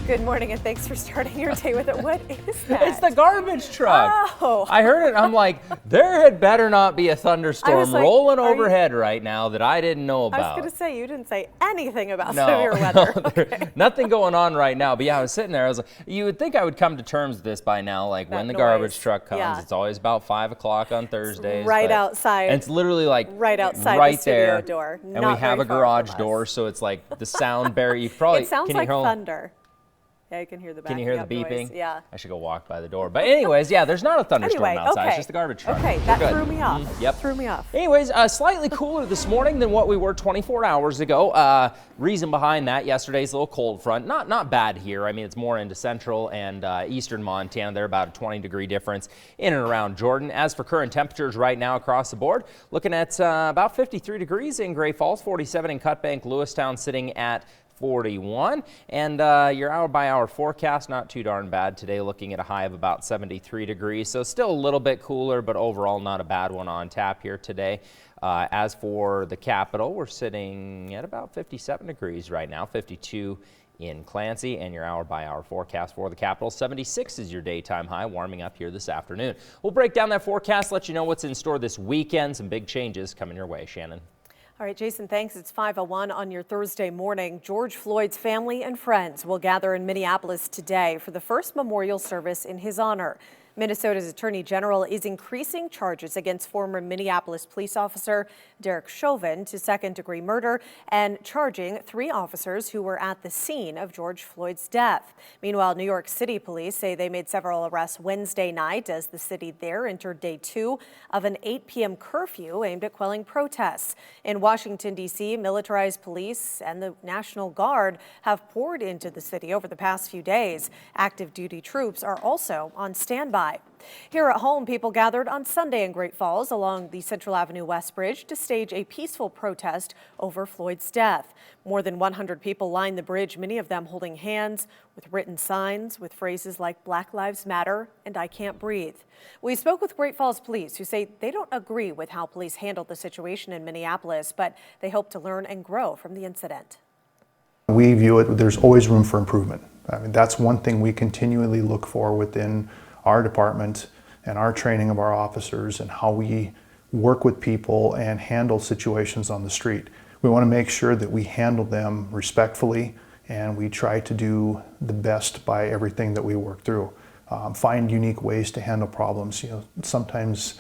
Good morning, and thanks for starting your day with it. What is that? It's the garbage truck. Oh. I heard it. I'm like, there had better not be a thunderstorm like, rolling overhead right now that I didn't know about. I was going to say, you didn't say anything about No, severe weather. no, Okay. nothing going on right now. But yeah, I was sitting there. I was like, you would think I would come to terms with this by now. Like when the garbage truck comes, Yeah. it's always about 5 o'clock on Thursdays. Right outside. And it's literally like right outside right the studio there. door. And Not we have very a far garage from door, us. so it's like the sound barrier. You probably It sounds can you like hear thunder. Yeah, you can hear the Can you hear the backing up beeping? noise. Yeah. I should go walk by the door. But anyways, yeah, there's not a thunderstorm Anyway, outside. okay. It's just the garbage truck. Okay, We're that good. threw me off. Yep. Threw me off. Anyways, slightly cooler this morning than what we were 24 hours ago. Reason behind that, yesterday's little cold front. Not bad here. I mean, it's more into central and eastern Montana. They're about a 20-degree difference in and around Jordan. As for current temperatures right now across the board, looking at about 53 degrees in Great Falls, 47 in Cutbank, Lewistown sitting at 41, and your hour-by-hour forecast, not too darn bad today, looking at a high of about 73 degrees, so still a little bit cooler, but overall not a bad one on tap here today. As for the capital, we're sitting at about 57 degrees right now, 52 in Clancy, and your hour-by-hour forecast for the capital, 76 is your daytime high, warming up here this afternoon. We'll break down that forecast, let you know what's in store this weekend, some big changes coming your way. Shannon. All right, Jason, thanks. It's 5:01 on your Thursday morning. George Floyd's family and friends will gather in Minneapolis today for the first memorial service in his honor. Minnesota's Attorney General is increasing charges against former Minneapolis police officer Derek Chauvin to second-degree murder and charging 3 officers who were at the scene of George Floyd's death. Meanwhile, New York City police say they made several arrests Wednesday night as the city there entered day 2 of an 8 p.m. curfew aimed at quelling protests. In Washington, D.C., militarized police and the National Guard have poured into the city over the past few days. Active duty troops are also on standby. Here at home, people gathered on Sunday in Great Falls along the Central Avenue West Bridge to stage a peaceful protest over Floyd's death. More than 100 people lined the bridge, many of them holding hands with written signs with phrases like Black Lives Matter and I Can't Breathe. We spoke with Great Falls police who say they don't agree with how police handled the situation in Minneapolis, but they hope to learn and grow from the incident. We view it, there's always room for improvement. I mean, that's one thing we continually look for within our department and our training of our officers and how we work with people and handle situations on the street. We want to make sure that we handle them respectfully and we try to do the best by everything that we work through. Find unique ways to handle problems. You know, sometimes,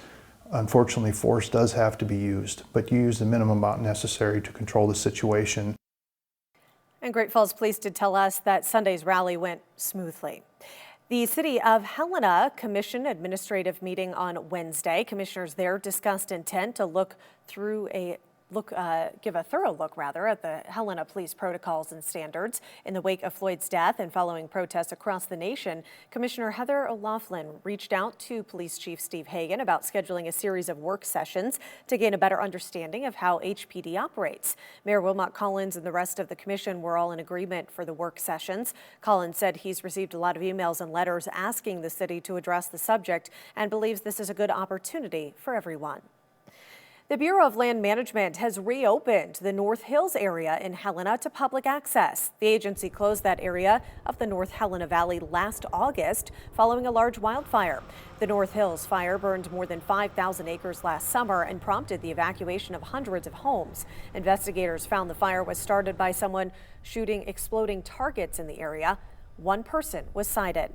unfortunately, force does have to be used, but you use the minimum amount necessary to control the situation. And Great Falls Police did tell us that Sunday's rally went smoothly. The City of Helena commissioned administrative meeting on Wednesday. Commissioners there discussed intent to give a thorough look at the Helena police protocols and standards in the wake of Floyd's death and following protests across the nation. Commissioner Heather O'Loughlin reached out to Police Chief Steve Hagan about scheduling a series of work sessions to gain a better understanding of how HPD operates. Mayor Wilmot Collins and the rest of the commission were all in agreement for the work sessions. Collins said he's received a lot of emails and letters asking the city to address the subject and believes this is a good opportunity for everyone. The Bureau of Land Management has reopened the North Hills area in Helena to public access. The agency closed that area of the North Helena Valley last August following a large wildfire. The North Hills fire burned more than 5,000 acres last summer and prompted the evacuation of hundreds of homes. Investigators found the fire was started by someone shooting exploding targets in the area. 1 person was cited.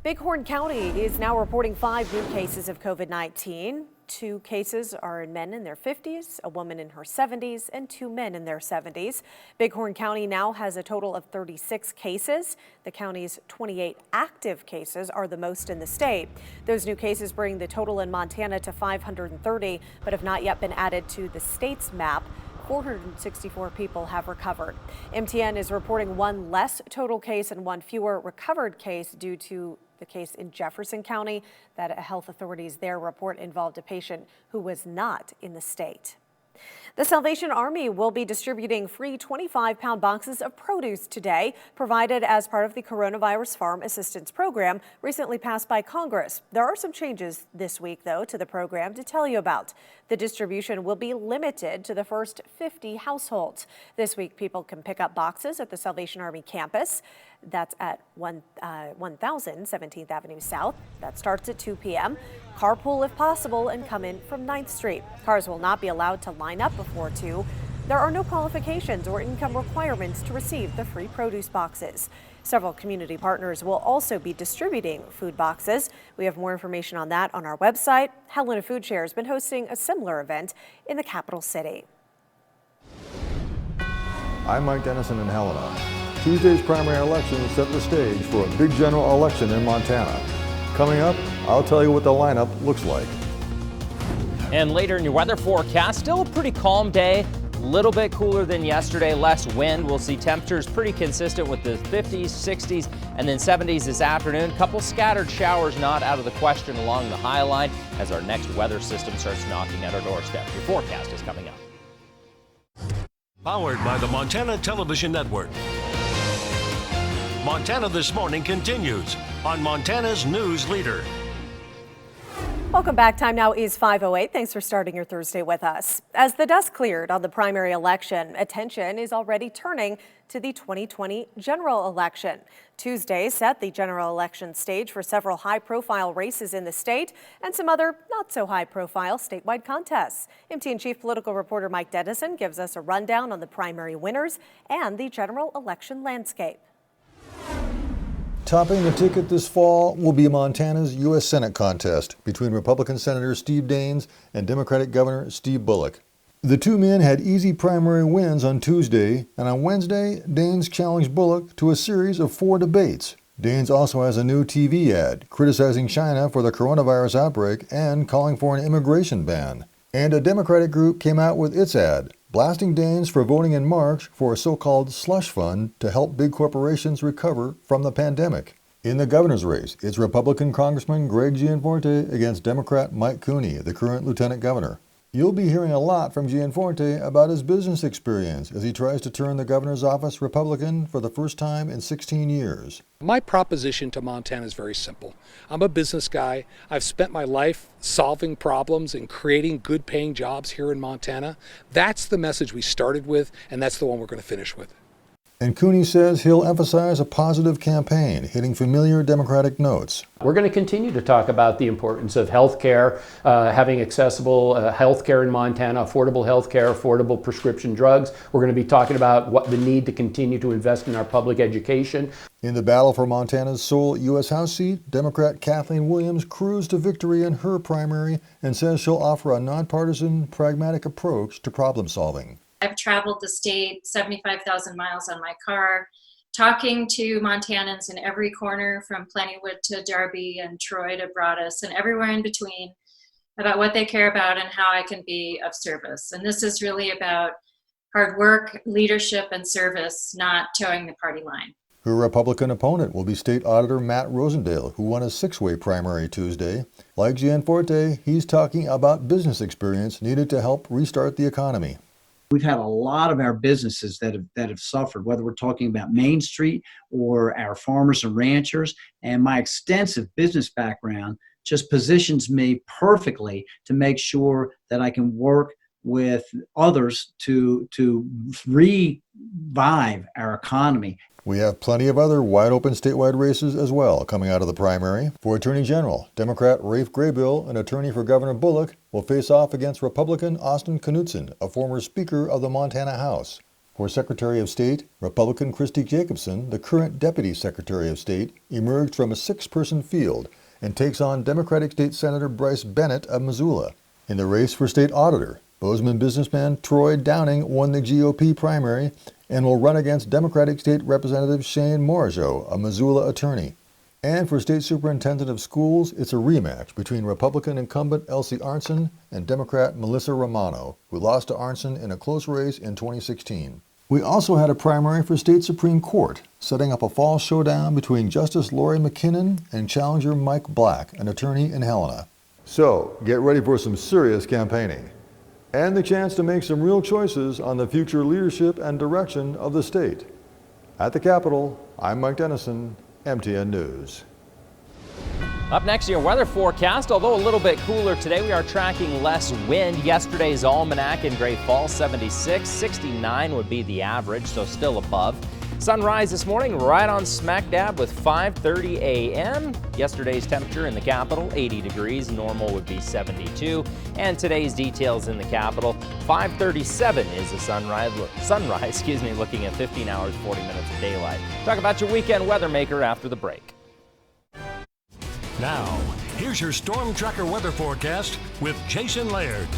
Bighorn County is now reporting 5 new cases of COVID-19. 2 cases are in men in their 50s, a woman in her 70s, and 2 men in their 70s. Bighorn County now has a total of 36 cases. The county's 28 active cases are the most in the state. Those new cases bring the total in Montana to 530, but have not yet been added to the state's map. 464 people have recovered. MTN is reporting 1 less total case and 1 fewer recovered case due to the case in Jefferson County that health authorities there report involved a patient who was not in the state. The Salvation Army will be distributing free 25-pound boxes of produce today, provided as part of the Coronavirus Farm Assistance Program recently passed by Congress. There are some changes this week, though, to the program to tell you about. The distribution will be limited to the first 50 households. This week, people can pick up boxes at the Salvation Army campus. That's at 1000 17th Avenue South. That starts at 2 p.m. Carpool if possible and come in from 9th Street. Cars will not be allowed to line up before 2. There are no qualifications or income requirements to receive the free produce boxes. Several community partners will also be distributing food boxes. We have more information on that on our website. Helena Food Share has been hosting a similar event in the capital city. I'm Mike Dennison in Helena. Tuesday's primary election set the stage for a big general election in Montana. Coming up, I'll tell you what the lineup looks like. And later in your weather forecast, still a pretty calm day. A little bit cooler than yesterday, less wind. We'll see temperatures pretty consistent with the 50s, 60s, and then 70s this afternoon. Couple scattered showers not out of the question along the high line as our next weather system starts knocking at our doorstep. Your forecast is coming up. Powered by the Montana Television Network. Montana This Morning continues on Montana's News Leader. Welcome back. Time now is 5:08. Thanks for starting your Thursday with us. As the dust cleared on the primary election, attention is already turning to the 2020 general election. Tuesday set the general election stage for several high-profile races in the state and some other not-so-high-profile statewide contests. MTN Chief Political Reporter Mike Dennison gives us a rundown on the primary winners and the general election landscape. Topping the ticket this fall will be Montana's U.S. Senate contest between Republican Senator Steve Daines and Democratic Governor Steve Bullock. The two men had easy primary wins on Tuesday, and on Wednesday, Daines challenged Bullock to a series of 4 debates. Daines also has a new TV ad criticizing China for the coronavirus outbreak and calling for an immigration ban. And a Democratic group came out with its ad, blasting Daines for voting in March for a so-called slush fund to help big corporations recover from the pandemic. In the governor's race, it's Republican Congressman Greg Gianforte against Democrat Mike Cooney, the current lieutenant governor. You'll be hearing a lot from Gianforte about his business experience as he tries to turn the governor's office Republican for the first time in 16 years. My proposition to Montana is very simple. I'm a business guy. I've spent my life solving problems and creating good paying jobs here in Montana. That's the message we started with, and that's the one we're going to finish with. And Cooney says he'll emphasize a positive campaign, hitting familiar Democratic notes. We're going to continue to talk about the importance of health care, having accessible health care in Montana, affordable health care, affordable prescription drugs. We're going to be talking about what the need to continue to invest in our public education. In the battle for Montana's sole U.S. House seat, Democrat Kathleen Williams cruised to victory in her primary and says she'll offer a nonpartisan, pragmatic approach to problem solving. I've traveled the state 75,000 miles on my car, talking to Montanans in every corner from Plentywood to Darby and Troy to Broadus and everywhere in between about what they care about and how I can be of service. And this is really about hard work, leadership, and service, not towing the party line. Her Republican opponent will be State Auditor Matt Rosendale, who won a 6-way primary Tuesday. Like Gianforte, he's talking about business experience needed to help restart the economy. We've had a lot of our businesses that have suffered, whether we're talking about Main Street or our farmers and ranchers. And my extensive business background just positions me perfectly to make sure that I can work with others to revive our economy. We have plenty of other wide-open statewide races as well coming out of the primary. For Attorney General, Democrat Rafe Graybill, an attorney for Governor Bullock, will face off against Republican Austin Knudsen, a former Speaker of the Montana House. For Secretary of State, Republican Christy Jacobson, the current Deputy Secretary of State, emerged from a 6-person field and takes on Democratic State Senator Bryce Bennett of Missoula. In the race for State Auditor, Bozeman businessman Troy Downing won the GOP primary and will run against Democratic State Representative Shane Morajo, a Missoula attorney. And for State Superintendent of Schools, it's a rematch between Republican incumbent Elsie Arntzen and Democrat Melissa Romano, who lost to Arntzen in a close race in 2016. We also had a primary for State Supreme Court, setting up a fall showdown between Justice Lori McKinnon and challenger Mike Black, an attorney in Helena. So, get ready for some serious campaigning and the chance to make some real choices on the future leadership and direction of the state. At the Capitol, I'm Mike Dennison, MTN News. Up next, your weather forecast. Although a little bit cooler today, we are tracking less wind. Yesterday's almanac in Great Falls, 76. 69 would be the average, so still above. Sunrise this morning right on smack dab with 5:30 a.m. Yesterday's temperature in the capital, 80 degrees. Normal would be 72. And today's details in the capital, 5:37 is the sunrise, looking at 15 hours, 40 minutes of daylight. Talk about your weekend weather maker after the break. Now, here's your Storm Tracker weather forecast with Jason Laird.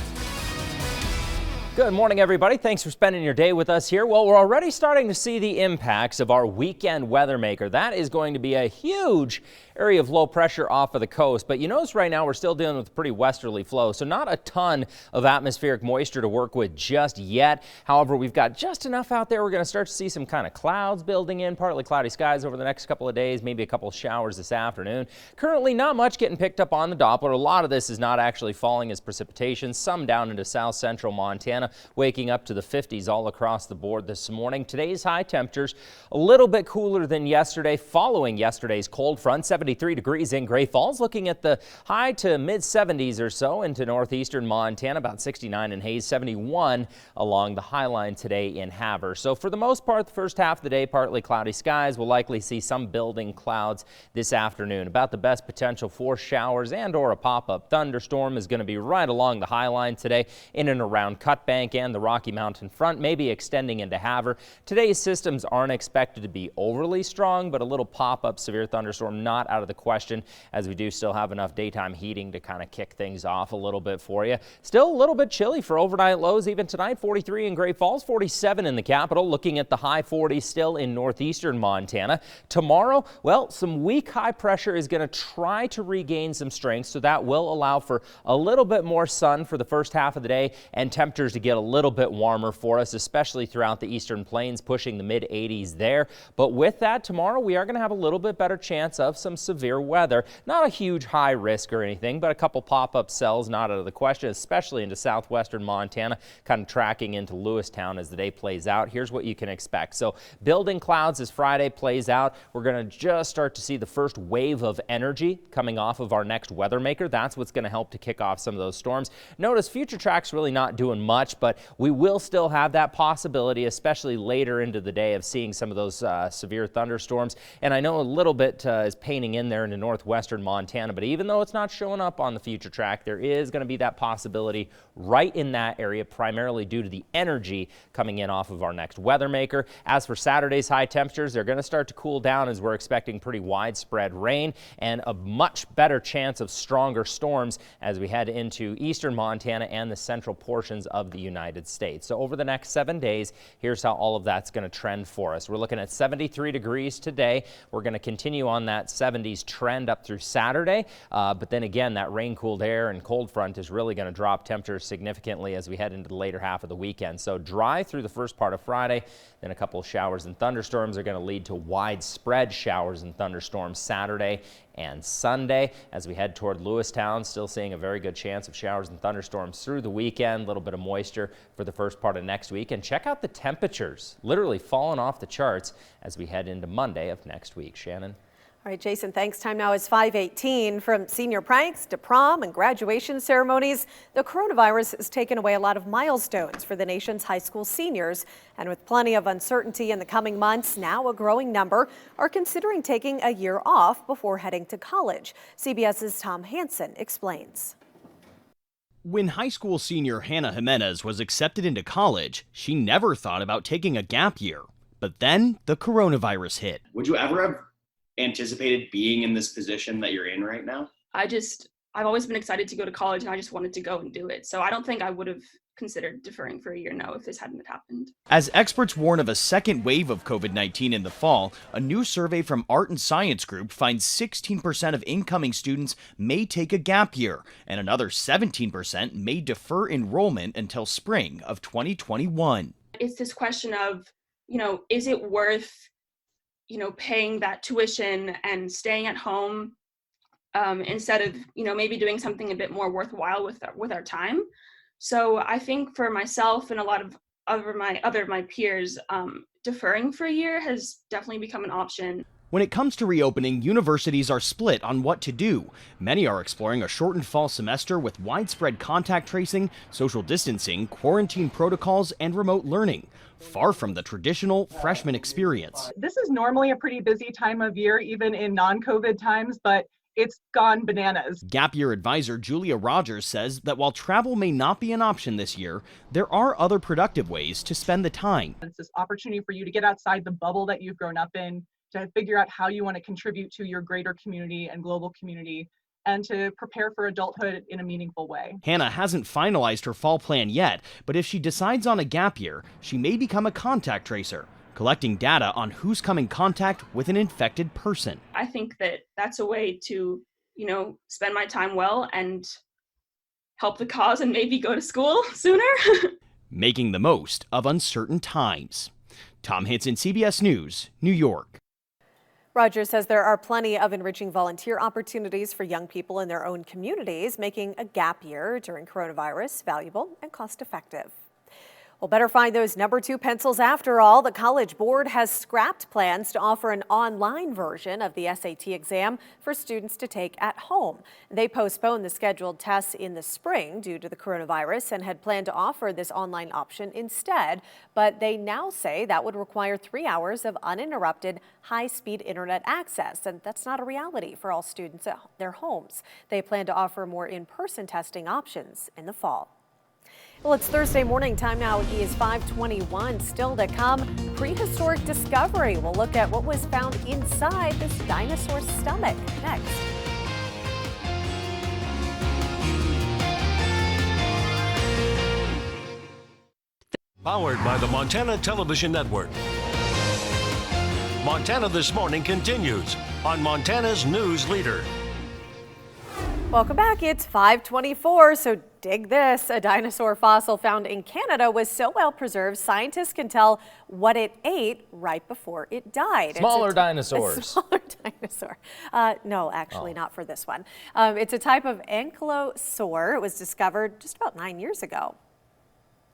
Good morning, everybody. Thanks for spending your day with us here. Well, we're already starting to see the impacts of our weekend weather maker. That is going to be a huge area of low pressure off of the coast. But you notice right now we're still dealing with a pretty westerly flow, so not a ton of atmospheric moisture to work with just yet. However, we've got just enough out there. We're going to start to see some kind of clouds building in, partly cloudy skies over the next couple of days, maybe a couple of showers this afternoon. Currently, not much getting picked up on the Doppler. A lot of this is not actually falling as precipitation, some down into south central Montana, waking up to the 50s all across the board this morning. Today's high temperatures a little bit cooler than yesterday, following yesterday's cold front. 73 degrees in Great Falls, looking at the high to mid 70s or so into northeastern Montana, about 69 in Hayes, 71 along the High Line today in Havre. So for the most part, the first half of the day, partly cloudy skies. We'll likely see some building clouds this afternoon. About the best potential for showers and or a pop-up thunderstorm is going to be right along the High Line today, in and around Cut Bank and the Rocky Mountain front, maybe extending into Havre. Today's systems aren't expected to be overly strong, but a little pop-up severe thunderstorm not out of the question, as we do still have enough daytime heating to kind of kick things off a little bit for you. Still a little bit chilly for overnight lows even tonight. 43 in Great Falls, 47 in the capital, looking at the high 40s still in northeastern Montana. Tomorrow, well, some weak high pressure is going to try to regain some strength, so that will allow for a little bit more sun for the first half of the day and temperatures to get a little bit warmer for us, especially throughout the eastern plains, pushing the mid 80s there. But with that, tomorrow we are going to have a little bit better chance of some severe weather. Not a huge high risk or anything, but a couple pop-up cells not out of the question, especially into southwestern Montana, kind of tracking into Lewistown as the day plays out. Here's what you can expect. So building clouds as Friday plays out. We're going to just start to see the first wave of energy coming off of our next weather maker. That's what's going to help to kick off some of those storms. Notice future track's really not doing much, but we will still have that possibility, especially later into the day, of seeing some of those severe thunderstorms. And I know a little bit is painting in there into northwestern Montana, but even though it's not showing up on the future track, there is going to be that possibility right in that area, primarily due to the energy coming in off of our next weather maker. As for Saturday's high temperatures, they're going to start to cool down as we're expecting pretty widespread rain and a much better chance of stronger storms as we head into eastern Montana and the central portions of the United States. So over the next 7 days, here's how all of that's going to trend for us. We're looking at 73 degrees today. We're going to continue on that 70s trend up through Saturday, but then again, that rain-cooled air and cold front is really going to drop temperatures significantly as we head into the later half of the weekend. So dry through the first part of Friday, then a couple of showers and thunderstorms are going to lead to widespread showers and thunderstorms Saturday and Sunday. As we head toward Lewistown, still seeing a very good chance of showers and thunderstorms through the weekend, a little bit of moisture for the first part of next week. And check out the temperatures, literally falling off the charts as we head into Monday of next week. Shannon? All right, Jason, thanks. Time now is 5:18. From senior pranks to prom and graduation ceremonies, the coronavirus has taken away a lot of milestones for the nation's high school seniors. And with plenty of uncertainty in the coming months, now a growing number are considering taking a year off before heading to college. CBS's Tom Hansen explains. When high school senior Hannah Jimenez was accepted into college, she never thought about taking a gap year. But then the coronavirus hit. Would you ever have anticipated being in this position that you're in right now? I've always been excited to go to college, and I just wanted to go and do it. So I don't think I would have considered deferring for a year now if this hadn't happened. As experts warn of a second wave of COVID-19 in the fall, a new survey from Art and Science Group finds 16% of incoming students may take a gap year, and another 17% may defer enrollment until spring of 2021. It's this question of, is it worth paying that tuition and staying at home instead of, maybe doing something a bit more worthwhile with our time. So I think for myself and a lot of my peers, deferring for a year has definitely become an option. When it comes to reopening, universities are split on what to do. Many are exploring a shortened fall semester with widespread contact tracing, social distancing, quarantine protocols, and remote learning, far from the traditional freshman experience. This is normally a pretty busy time of year, even in non-COVID times, but it's gone bananas. Gap Year advisor Julia Rogers says that while travel may not be an option this year, there are other productive ways to spend the time. It's this opportunity for you to get outside the bubble that you've grown up in, to figure out how you want to contribute to your greater community and global community, and to prepare for adulthood in a meaningful way. Hannah hasn't finalized her fall plan yet, but if she decides on a gap year, she may become a contact tracer, collecting data on who's come in contact with an infected person. I think that that's a way to, spend my time well and help the cause and maybe go to school sooner. Making the most of uncertain times. Tom Hanson, CBS News, New York. Rogers says there are plenty of enriching volunteer opportunities for young people in their own communities, making a gap year during coronavirus valuable and cost-effective. Well, better find those number 2 pencils after all. The College Board has scrapped plans to offer an online version of the SAT exam for students to take at home. They postponed the scheduled tests in the spring due to the coronavirus and had planned to offer this online option instead. But they now say that would require 3 hours of uninterrupted high-speed internet access. And that's not a reality for all students at their homes. They plan to offer more in-person testing options in the fall. Well, it's Thursday morning. Time now is 5:21. Still to come, prehistoric discovery. We'll look at what was found inside this dinosaur's stomach next. Powered by the Montana Television Network. Montana This Morning continues on Montana's News Leader. Welcome back. It's 5:24, so dig this. A dinosaur fossil found in Canada was so well preserved, scientists can tell what it ate right before it died. Smaller dinosaurs. A smaller dinosaur. No, actually not for this one. It's a type of ankylosaur. It was discovered just about 9 years ago.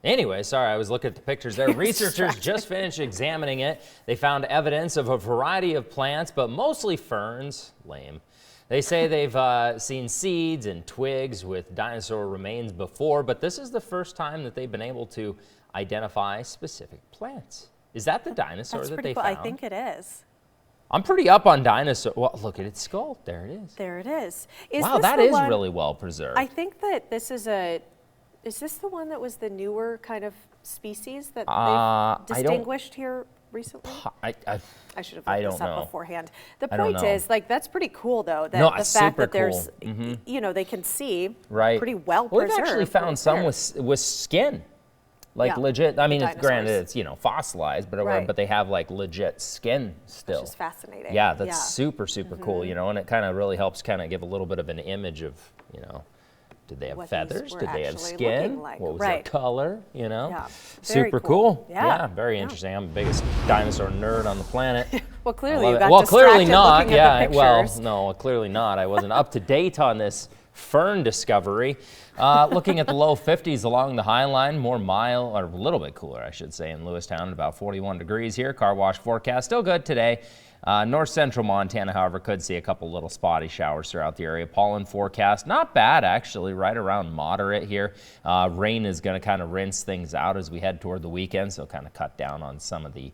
Anyway, sorry, I was looking at the pictures there. Researchers just finished examining it. They found evidence of a variety of plants, but mostly ferns. Lame. They say they've seen seeds and twigs with dinosaur remains before, but this is the first time that they've been able to identify specific plants. Is that the dinosaur that they found? I think it is. I'm pretty up on dinosaur. Well, look at its skull. There it is. There it is. Wow, that is really well preserved. I think that this is is this the one that was the newer kind of species that they've distinguished here recently? I should have looked this up beforehand. The point is, that's pretty cool, though. That the fact that there's, they can see pretty well preserved. We've actually found some with skin, legit. I mean, granted, it's fossilized, but they have legit skin still. Which is fascinating. Yeah, that's super cool. And it kind of really helps kind of give a little bit of an image of did they have feathers? Did they have skin? What was their color? Yeah, super cool. Yeah, very interesting. I'm the biggest dinosaur nerd on the planet. Well, clearly you got distracted looking at the pictures. Well, no, clearly not. I wasn't up to date on this fern discovery. Looking at the low 50s along the High Line, more mild, or a little bit cooler, I should say, in Lewistown, about 41 degrees here. Car wash forecast, still good today. North central Montana, however, could see a couple little spotty showers throughout the area. Pollen forecast, not bad actually, right around moderate here. Rain is going to kind of rinse things out as we head toward the weekend, so kind of cut down on some of the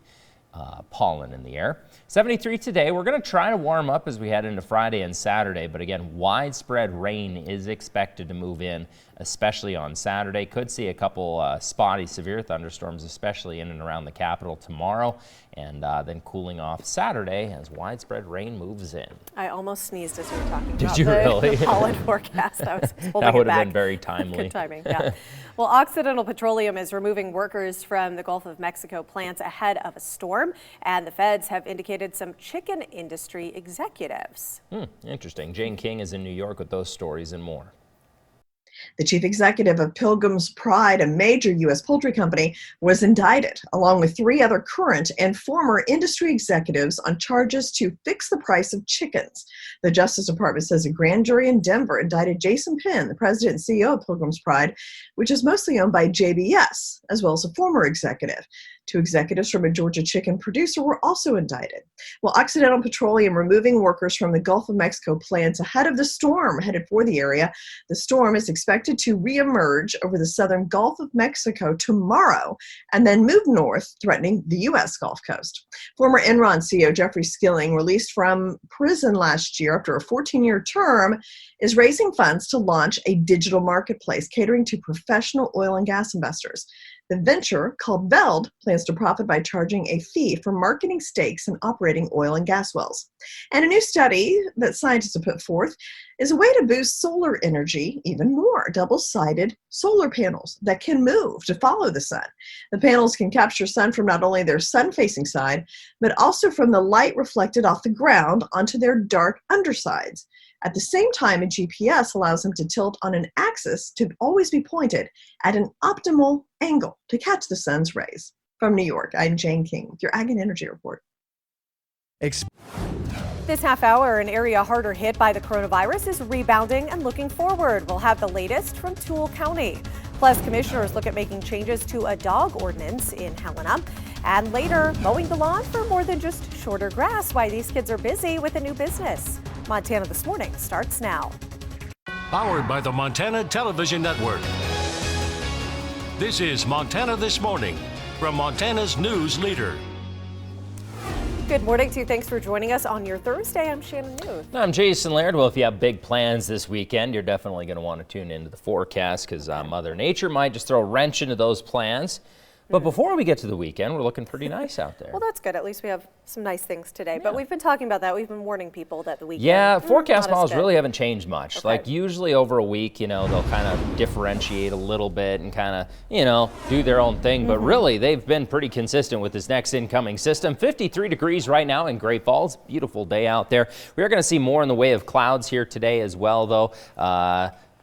pollen in the air. 73 today. We're going to try to warm up as we head into Friday and Saturday, but again, widespread rain is expected to move in, especially on Saturday. Could see a couple spotty severe thunderstorms, especially in and around the capital tomorrow, and then cooling off Saturday as widespread rain moves in. I almost sneezed as we were talking about really? the pollen forecast. I was holding that would it back. have been very timely. Good timing, yeah. Well, Occidental Petroleum is removing workers from the Gulf of Mexico plants ahead of a storm, and the feds have indicated some chicken industry executives. Interesting. Jane King is in New York with those stories and more. The chief executive of Pilgrim's Pride, a major U.S. poultry company, was indicted, along with 3 other current and former industry executives on charges to fix the price of chickens. The Justice Department says a grand jury in Denver indicted Jason Penn, the president and CEO of Pilgrim's Pride, which is mostly owned by JBS, as well as a former executive. 2 executives from a Georgia chicken producer were also indicted. While Occidental Petroleum removing workers from the Gulf of Mexico plans ahead of the storm headed for the area, the storm is expected to reemerge over the southern Gulf of Mexico tomorrow and then move north, threatening the U.S. Gulf Coast. Former Enron CEO Jeffrey Skilling, released from prison last year after a 14-year term, is raising funds to launch a digital marketplace catering to professional oil and gas investors. The venture, called Veld, plans to profit by charging a fee for marketing stakes in operating oil and gas wells. And a new study that scientists have put forth is a way to boost solar energy even more. Double-sided solar panels that can move to follow the sun. The panels can capture sun from not only their sun-facing side, but also from the light reflected off the ground onto their dark undersides. At the same time, a GPS allows them to tilt on an axis to always be pointed at an optimal angle to catch the sun's rays. From New York, I'm Jane King with your Ag and Energy Report. This half hour, an area harder hit by the coronavirus is rebounding and looking forward. We'll have the latest from Toole County. Plus, commissioners look at making changes to a dog ordinance in Helena. And later, mowing the lawn for more than just shorter grass. Why these kids are busy with a new business. Montana This Morning starts now. Powered by the Montana Television Network. This is Montana This Morning from Montana's news leader. Good morning to you. Thanks for joining us on your Thursday. I'm Shannon Newth. I'm Jason Laird. Well, if you have big plans this weekend, you're definitely going to want to tune into the forecast because Mother Nature might just throw a wrench into those plans. But before we get to the weekend, we're looking pretty nice out there. Well, that's good. At least we have some nice things today. Yeah. But we've been talking about that. We've been warning people that the weekend. Yeah, forecast models really haven't changed much. Okay. Like usually over a week, they'll kind of differentiate a little bit and kind of, do their own thing. But really, they've been pretty consistent with this next incoming system. 53 degrees right now in Great Falls. Beautiful day out there. We are going to see more in the way of clouds here today as well, though.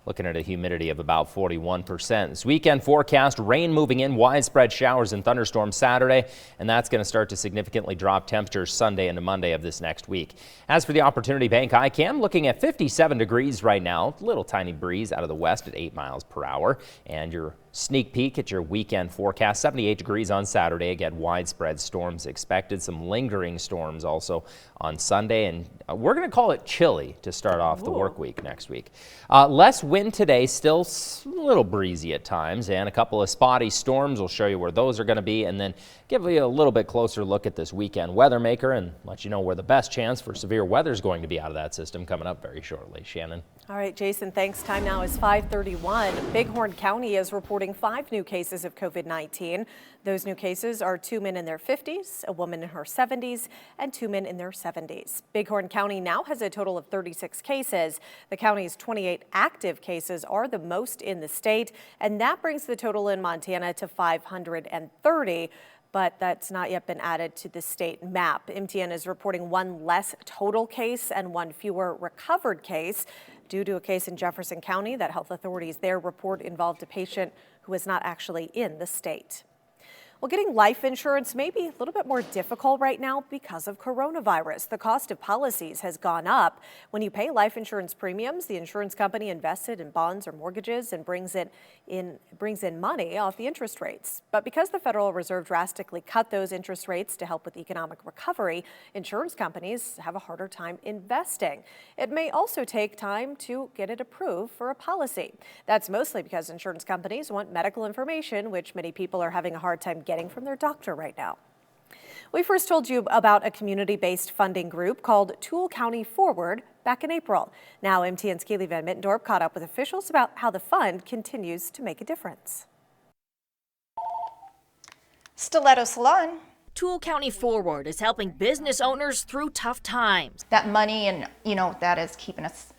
Looking at a humidity of about 41%. This weekend forecast, rain moving in, widespread showers and thunderstorms Saturday, and that's going to start to significantly drop temperatures Sunday into Monday of this next week. As for the Opportunity Bank ICAM, looking at 57 degrees right now, little tiny breeze out of the west at 8 miles per hour, and your sneak peek at your weekend forecast, 78 degrees on Saturday. Again, widespread storms expected, some lingering storms also on Sunday, and we're going to call it chilly to start off the work week next week. Less wind today, still a little breezy at times, and a couple of spotty storms. We'll show you where those are going to be, and then give you a little bit closer look at this weekend weather maker and let you know where the best chance for severe weather is going to be out of that system coming up very shortly. Shannon. All right, Jason, thanks. Time now is 5:31. Bighorn County is reporting 5 new cases of COVID-19. Those new cases are 2 men in their 50s, a woman in her 70s, and 2 men in their 70s. Bighorn County now has a total of 36 cases. The county's 28 active cases are the most in the state, and that brings the total in Montana to 530. But that's not yet been added to the state map. MTN is reporting 1 less total case and 1 fewer recovered case due to a case in Jefferson County that health authorities there report involved a patient who is not actually in the state. Well, getting life insurance may be a little bit more difficult right now because of coronavirus. The cost of policies has gone up. When you pay life insurance premiums, the insurance company invests it in bonds or mortgages and brings in money off the interest rates. But because the Federal Reserve drastically cut those interest rates to help with economic recovery, insurance companies have a harder time investing. It may also take time to get it approved for a policy. That's mostly because insurance companies want medical information, which many people are having a hard time getting from their doctor right now. We first told you about a community-based funding group called Toole County Forward back in April. Now MTN's Keely Van Mittendorp caught up with officials about how the fund continues to make a difference. Stiletto Salon. Toole County Forward is helping business owners through tough times. That money and, that is keeping us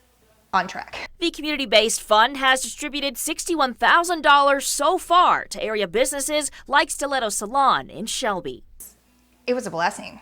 on track. The community-based fund has distributed $61,000 so far to area businesses like Stiletto Salon in Shelby. It was a blessing,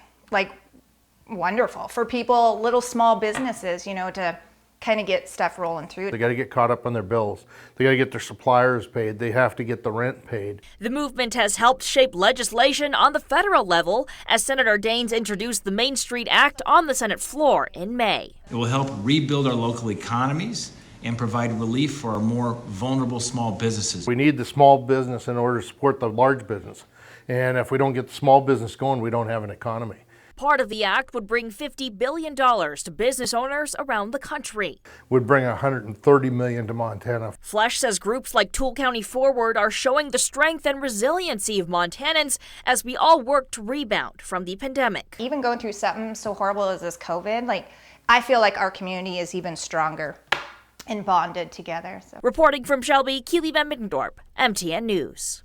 wonderful for people, little small businesses, to kind of get stuff rolling through. They got to get caught up on their bills. They got to get their suppliers paid. They have to get the rent paid. The movement has helped shape legislation on the federal level as Senator Daines introduced the Main Street Act on the Senate floor in May. It will help rebuild our local economies and provide relief for our more vulnerable small businesses. We need the small business in order to support the large business. And if we don't get the small business going, we don't have an economy. Part of the act would bring $50 billion to business owners around the country. Would bring $130 million to Montana. Flesch says groups like Toole County Forward are showing the strength and resiliency of Montanans as we all work to rebound from the pandemic. Even going through something so horrible as this COVID, I feel like our community is even stronger and bonded together. So. Reporting from Shelby, Keely Van Middendorp, MTN News.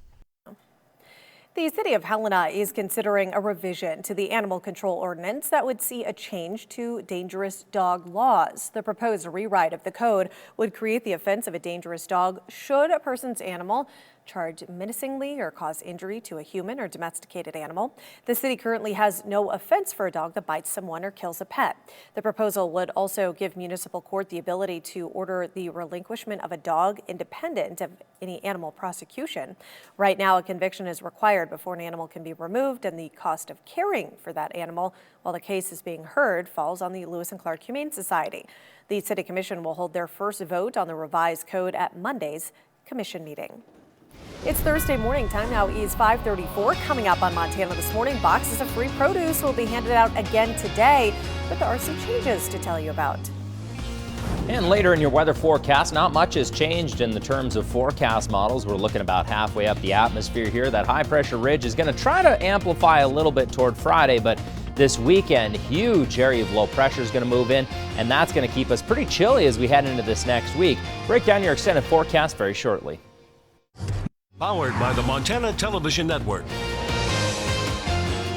The city of Helena is considering a revision to the animal control ordinance that would see a change to dangerous dog laws. The proposed rewrite of the code would create the offense of a dangerous dog should a person's animal charge menacingly or cause injury to a human or domesticated animal. The city currently has no offense for a dog that bites someone or kills a pet. The proposal would also give municipal court the ability to order the relinquishment of a dog independent of any animal prosecution. Right now, a conviction is required before an animal can be removed, and the cost of caring for that animal while the case is being heard falls on the Lewis and Clark Humane Society. The City Commission will hold their first vote on the revised code at Monday's commission meeting. It's Thursday morning. Time now is 5:34. Coming up on Montana This Morning, boxes of free produce will be handed out again today, but there are some changes to tell you about. And later in your weather forecast, not much has changed in the terms of forecast models. We're looking about halfway up the atmosphere here. That high pressure ridge is going to try to amplify a little bit toward Friday, but this weekend, huge area of low pressure is going to move in, and that's going to keep us pretty chilly as we head into this next week. Break down your extended forecast very shortly. Powered by the Montana Television Network.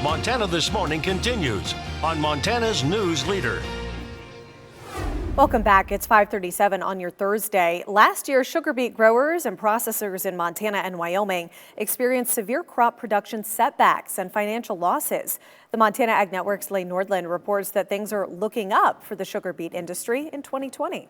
Montana This Morning continues on Montana's News Leader. Welcome back. It's 5:37 on your Thursday. Last year, sugar beet growers and processors in Montana and Wyoming experienced severe crop production setbacks and financial losses. The Montana Ag Network's Lane Nordland reports that things are looking up for the sugar beet industry in 2020.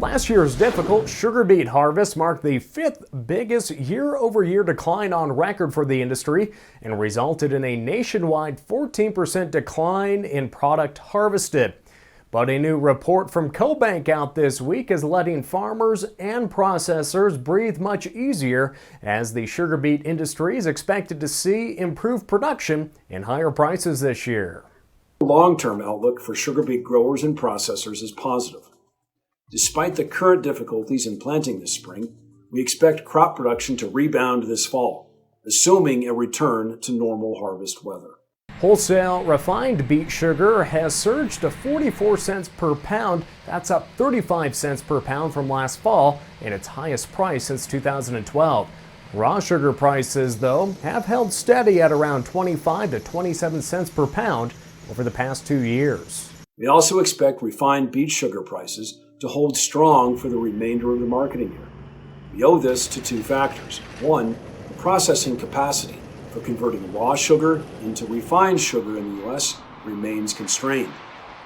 Last year's difficult sugar beet harvest marked the fifth biggest year-over-year decline on record for the industry and resulted in a nationwide 14% decline in product harvested. But a new report from CoBank out this week is letting farmers and processors breathe much easier as the sugar beet industry is expected to see improved production and higher prices this year. The long-term outlook for sugar beet growers and processors is positive. Despite the current difficulties in planting this spring, we expect crop production to rebound this fall, assuming a return to normal harvest weather. Wholesale refined beet sugar has surged to 44 cents per pound. That's up 35 cents per pound from last fall and its highest price since 2012. Raw sugar prices, though, have held steady at around 25 to 27 cents per pound over the past 2 years. We also expect refined beet sugar prices to hold strong for the remainder of the marketing year. We owe this to two factors. One, the processing capacity for converting raw sugar into refined sugar in the U.S. remains constrained.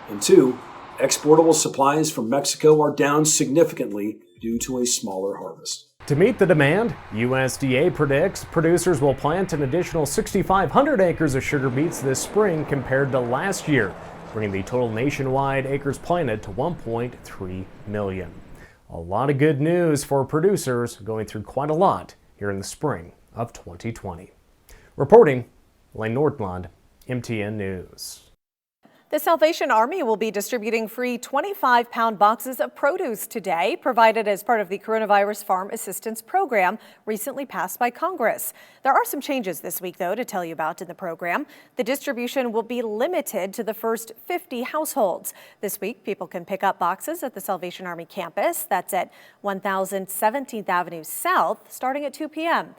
And two, exportable supplies from Mexico are down significantly due to a smaller harvest. To meet the demand, USDA predicts producers will plant an additional 6,500 acres of sugar beets this spring compared to last year, bringing the total nationwide acres planted to 1.3 million. A lot of good news for producers going through quite a lot here in the spring of 2020. Reporting, Lane Nordland, MTN News. The Salvation Army will be distributing free 25-pound boxes of produce today, provided as part of the Coronavirus Farm Assistance Program recently passed by Congress. There are some changes this week, though, to tell you about in the program. The distribution will be limited to the first 50 households. This week, people can pick up boxes at the Salvation Army campus. That's at 1000 17th Avenue South, starting at 2 p.m.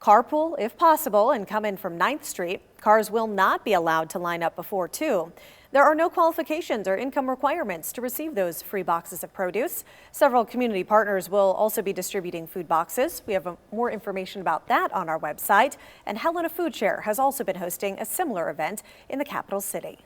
Carpool, if possible, and come in from 9th Street. Cars will not be allowed to line up before 2. There are no qualifications or income requirements to receive those free boxes of produce. Several community partners will also be distributing food boxes. We have more information about that on our website. And Helena Food Share has also been hosting a similar event in the capital city.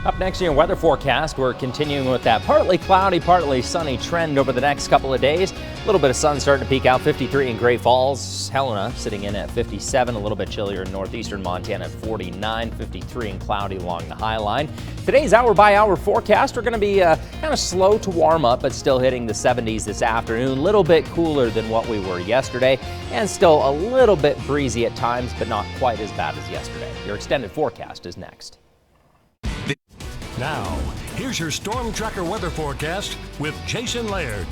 Up next in your weather forecast, we're continuing with that partly cloudy, partly sunny trend over the next couple of days. A little bit of sun starting to peek out, 53 in Great Falls. Helena sitting in at 57, a little bit chillier in northeastern Montana at 49, 53 and cloudy along the High Line. Today's hour-by-hour forecast, we're going to be kind of slow to warm up, but still hitting the 70s this afternoon. A little bit cooler than what we were yesterday, and still a little bit breezy at times, but not quite as bad as yesterday. Your extended forecast is next. Now, here's your Storm Tracker weather forecast with Jason Laird.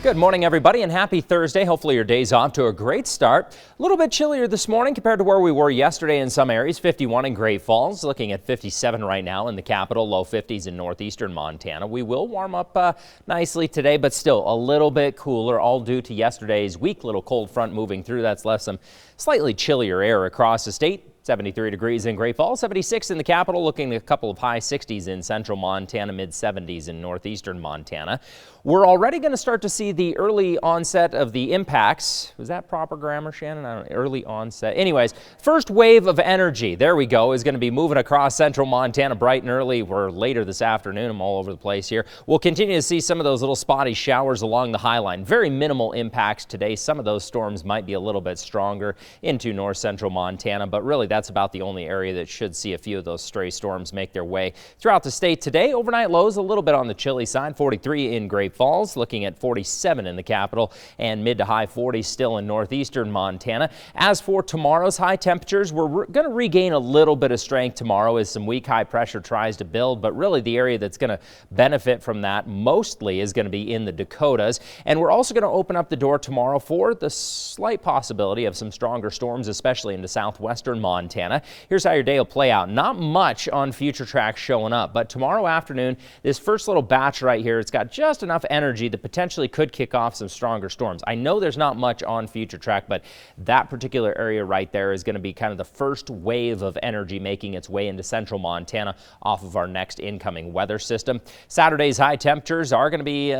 Good morning, everybody, and happy Thursday. Hopefully your day's off to a great start. A little bit chillier this morning compared to where we were yesterday in some areas. 51 in Great Falls, looking at 57 right now in the capital, low 50s in northeastern Montana. We will warm up nicely today, but still a little bit cooler, all due to yesterday's weak little cold front moving through. That's left some slightly chillier air across the state. 73 degrees in Great Falls, 76 in the capital, looking at a couple of high 60s in central Montana, mid 70s in northeastern Montana. We're already going to start to see the early onset of the impacts. Was that proper grammar, Shannon? I don't know. Early onset. Anyways, first wave of energy, there we go, is going to be moving across central Montana bright and early. We're later this afternoon. I'm all over the place here. We'll continue to see some of those little spotty showers along the High Line. Very minimal impacts today. Some of those storms might be a little bit stronger into north central Montana, but really that's about the only area that should see a few of those stray storms make their way throughout the state today. Overnight lows a little bit on the chilly side, 43 in Great Falls, looking at 47 in the capital, and mid to high 40s still in northeastern Montana. As for tomorrow's high temperatures, we're going to regain a little bit of strength tomorrow as some weak high pressure tries to build, but really the area that's going to benefit from that mostly is going to be in the Dakotas. And we're also going to open up the door tomorrow for the slight possibility of some stronger storms, especially into southwestern Montana. Here's how your day will play out. Not much on future tracks showing up, but tomorrow afternoon, this first little batch right here, it's got just enough energy that potentially could kick off some stronger storms. I know there's not much on future track, but that particular area right there is going to be kind of the first wave of energy making its way into central Montana off of our next incoming weather system. Saturday's high temperatures are going to be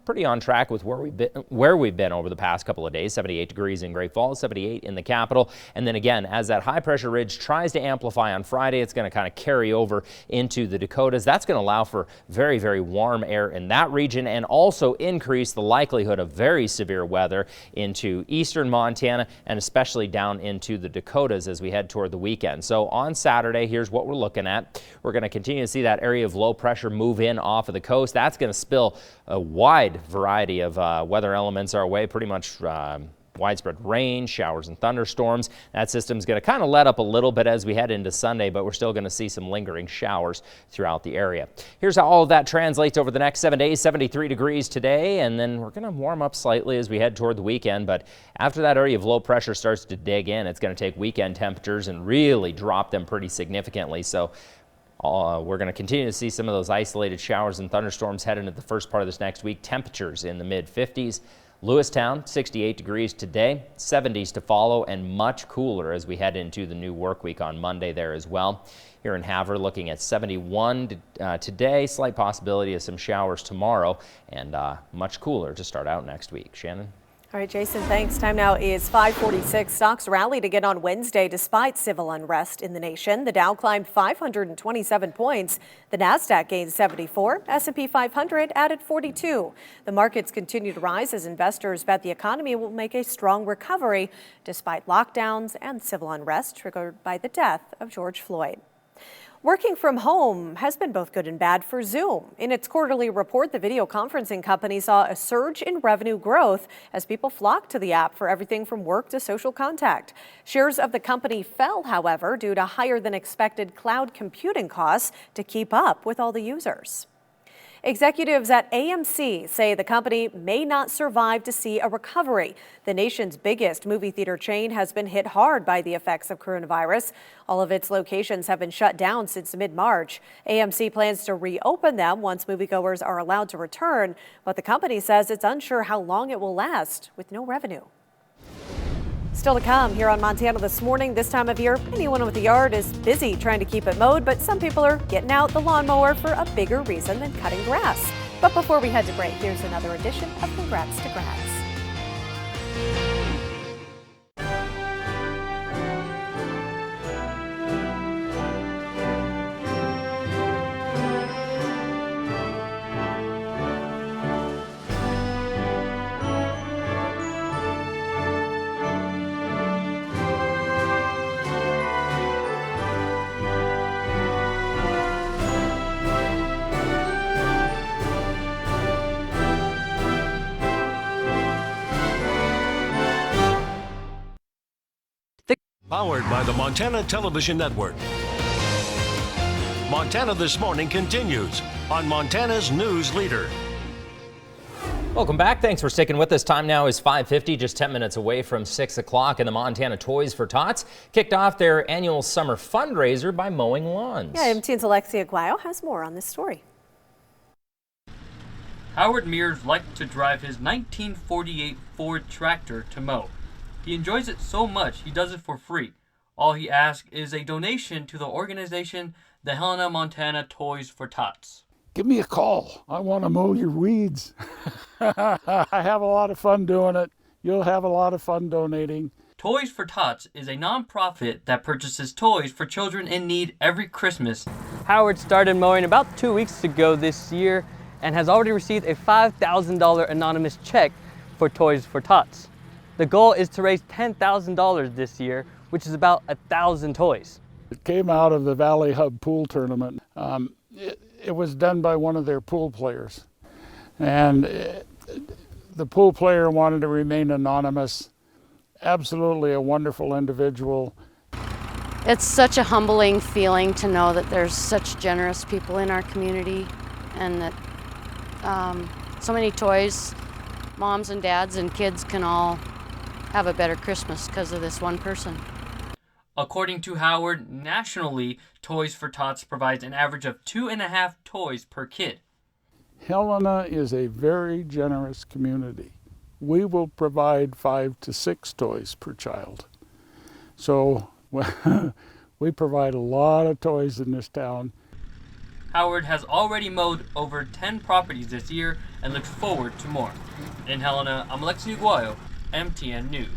pretty on track with where we've been over the past couple of days. 78 degrees in Great Falls, 78 in the capital, and then again, as that high pressure ridge tries to amplify on Friday, it's going to kind of carry over into the Dakotas. That's going to allow for very, very warm air in that region and also increase the likelihood of very severe weather into eastern Montana and especially down into the Dakotas as we head toward the weekend. So on Saturday, here's what we're looking at. We're going to continue to see that area of low pressure move in off of the coast. That's going to spill a wide variety of weather elements our way, pretty much widespread rain, showers and thunderstorms. That system's going to kind of let up a little bit as we head into Sunday, but we're still going to see some lingering showers throughout the area. Here's how all of that translates over the next 7 days. 73 degrees today, and then we're going to warm up slightly as we head toward the weekend, but after that area of low pressure starts to dig in, it's going to take weekend temperatures and really drop them pretty significantly. So we're going to continue to see some of those isolated showers and thunderstorms head into the first part of this next week. Temperatures in the mid-50s. Lewistown, 68 degrees today, 70s to follow, and much cooler as we head into the new work week on Monday there as well. Here in Havre, looking at 71 today, slight possibility of some showers tomorrow, and much cooler to start out next week. Shannon? All right, Jason, thanks. Time now is 5:46. Stocks rallied again on Wednesday despite civil unrest in the nation. The Dow climbed 527 points. The Nasdaq gained 74. S&P 500 added 42. The markets continue to rise as investors bet the economy will make a strong recovery despite lockdowns and civil unrest triggered by the death of George Floyd. Working from home has been both good and bad for Zoom. In its quarterly report, the video conferencing company saw a surge in revenue growth as people flocked to the app for everything from work to social contact. Shares of the company fell, however, due to higher than expected cloud computing costs to keep up with all the users. Executives at AMC say the company may not survive to see a recovery. The nation's biggest movie theater chain has been hit hard by the effects of coronavirus. All of its locations have been shut down since mid-March. AMC plans to reopen them once moviegoers are allowed to return, but the company says it's unsure how long it will last with no revenue. Still to come here on Montana This Morning. This time of year, anyone with a yard is busy trying to keep it mowed, but some people are getting out the lawnmower for a bigger reason than cutting grass. But before we head to break, here's another edition of Congrats to Grads. Powered by the Montana Television Network. Montana This Morning continues on Montana's News Leader. Welcome back. Thanks for sticking with us. Time now is 5:50, just 10 minutes away from 6 o'clock, and the Montana Toys for Tots kicked off their annual summer fundraiser by mowing lawns. Yeah, MTN's Alexia Guayo has more on this story. Howard Mears liked to drive his 1948 Ford tractor to mow. He enjoys it so much he does it for free. All he asks is a donation to the organization, the Helena, Montana Toys for Tots. Give me a call. I want to mow your weeds. I have a lot of fun doing it. You'll have a lot of fun donating. Toys for Tots is a nonprofit that purchases toys for children in need every Christmas. Howard started mowing about 2 weeks ago this year and has already received a $5,000 anonymous check for Toys for Tots. The goal is to raise $10,000 this year, which is about 1,000 toys. It came out of the Valley Hub pool tournament. It was done by one of their pool players. And the pool player wanted to remain anonymous. Absolutely a wonderful individual. It's such a humbling feeling to know that there's such generous people in our community and that so many toys, moms and dads and kids can all have a better Christmas because of this one person. According to Howard, nationally, Toys for Tots provides an average of 2.5 toys per kid. Helena is a very generous community. We will provide 5 to 6 toys per child. So we provide a lot of toys in this town. Howard has already mowed over 10 properties this year and looks forward to more. In Helena, I'm Alexi Aguayo, MTN News.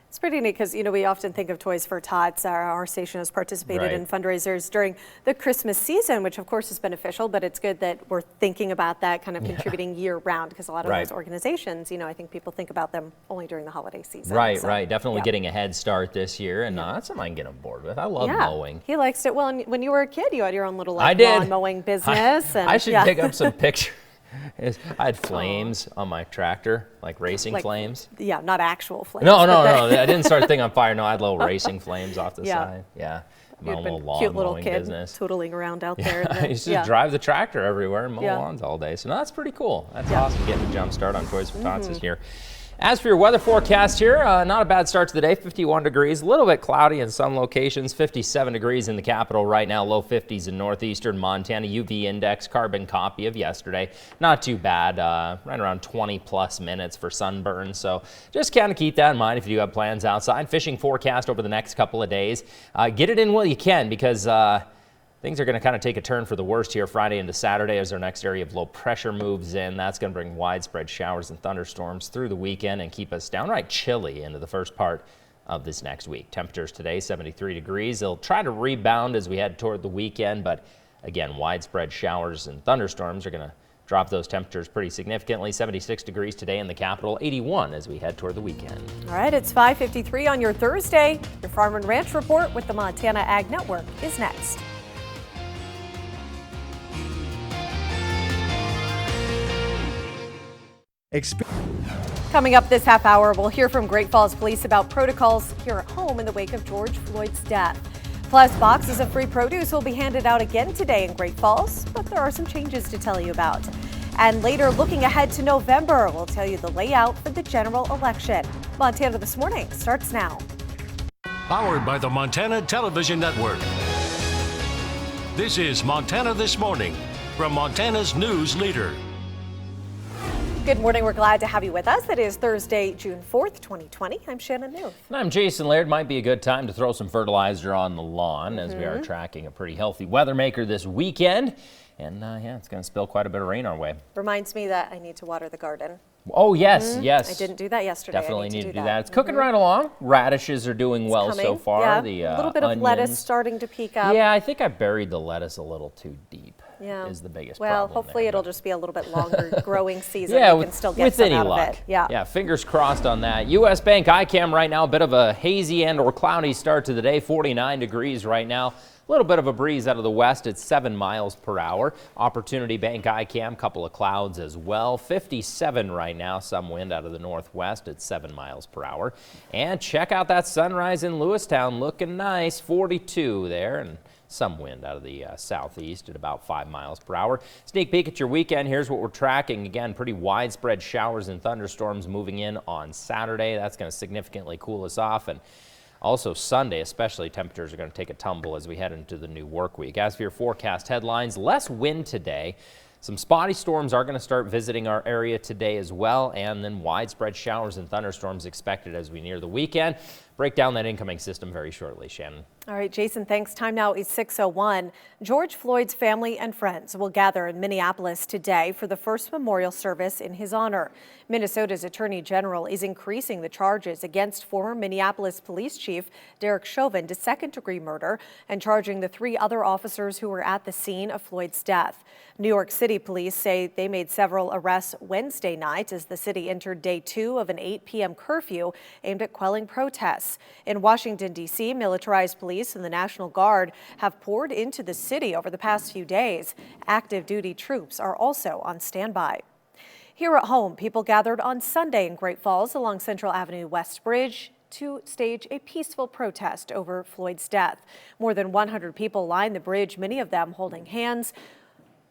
It's pretty neat because, we often think of Toys for Tots. Our station has participated in fundraisers during the Christmas season, which of course is beneficial, but it's good that we're thinking about that kind of contributing year round because a lot of those organizations, I think people think about them only during the holiday season. Right. Definitely getting a head start this year, and that's something I can get on board with. I love mowing. He likes it. Well, and when you were a kid, you had your own little lawn mowing business. I should pick up some pictures. I had flames on my tractor, like racing flames. Yeah, not actual flames. No. I didn't start the thing on fire. No, I had little racing flames off the side. Yeah. My own little lawn cute little mowing kid business. Tootling around out there. I used to drive the tractor everywhere and mow lawns all day. So no, that's pretty cool. That's awesome getting a jump start on Toys for Tots this year. As for your weather forecast here, not a bad start to the day, 51 degrees, a little bit cloudy in some locations, 57 degrees in the capital right now, low 50s in northeastern Montana, UV index, carbon copy of yesterday. Not too bad, right around 20 plus minutes for sunburn, so just kind of keep that in mind if you do have plans outside. Fishing forecast over the next couple of days. Get it in while you can because things are going to kind of take a turn for the worst here Friday into Saturday as our next area of low pressure moves in. That's going to bring widespread showers and thunderstorms through the weekend and keep us downright chilly into the first part of this next week. Temperatures today, 73 degrees. They'll try to rebound as we head toward the weekend, but again, widespread showers and thunderstorms are going to drop those temperatures pretty significantly. 76 degrees today in the capital, 81 as we head toward the weekend. All right, it's 5:53 on your Thursday. Your Farm and Ranch Report with the Montana Ag Network is next. Coming up this half hour, we'll hear from Great Falls Police about protocols here at home in the wake of George Floyd's death. Plus, boxes of free produce will be handed out again today in Great Falls, but there are some changes to tell you about. And later, looking ahead to November, we'll tell you the layout for the general election. Montana This Morning starts now. Powered by the Montana Television Network. This is Montana This Morning from Montana's News Leader. Good morning. We're glad to have you with us. It is Thursday, June 4th, 2020. I'm Shannon Newth. And I'm Jason Laird. Might be a good time to throw some fertilizer on the lawn as we are tracking a pretty healthy weather maker this weekend. And it's going to spill quite a bit of rain our way. Reminds me that I need to water the garden. Oh, yes, yes. I didn't do that yesterday. Definitely need to do that. It's cooking right along. Radishes are doing well so far. Yeah, The a little bit of lettuce starting to peak up. Yeah, I think I buried the lettuce a little too deep. is the biggest well, problem. Hopefully it'll just be a little bit longer growing season. Yeah, we can still get with some any out luck. of it. Yeah, fingers crossed on that. U.S. Bank ICAM right now, a bit of a hazy and or cloudy start to the day, 49 degrees right now. A little bit of a breeze out of the west at 7 miles per hour. Opportunity Bank ICAM, couple of clouds as well. 57 right now, some wind out of the northwest at 7 miles per hour. And check out that sunrise in Lewistown, looking nice, 42 there, and some wind out of the southeast at about 5 miles per hour. Sneak peek at your weekend. Here's what we're tracking. Again, pretty widespread showers and thunderstorms moving in on Saturday. That's going to significantly cool us off. And also Sunday, especially, temperatures are going to take a tumble as we head into the new work week. As for your forecast headlines, less wind today. Some spotty storms are going to start visiting our area today as well, and then widespread showers and thunderstorms expected as we near the weekend. Break down that incoming system very shortly, Shannon. All right, Jason, thanks. Time now is 6:01. George Floyd's family and friends will gather in Minneapolis today for the first memorial service in his honor. Minnesota's Attorney General is increasing the charges against former Minneapolis Police Chief Derek Chauvin to second-degree murder and charging the 3 other officers who were at the scene of Floyd's death. New York City police say they made several arrests Wednesday night as the city entered day 2 of an 8 p.m. curfew aimed at quelling protests. In Washington, D.C., militarized police and the National Guard have poured into the city over the past few days. Active duty troops are also on standby. Here at home, people gathered on Sunday in Great Falls along Central Avenue West Bridge to stage a peaceful protest over Floyd's death. More than 100 people lined the bridge, many of them holding hands,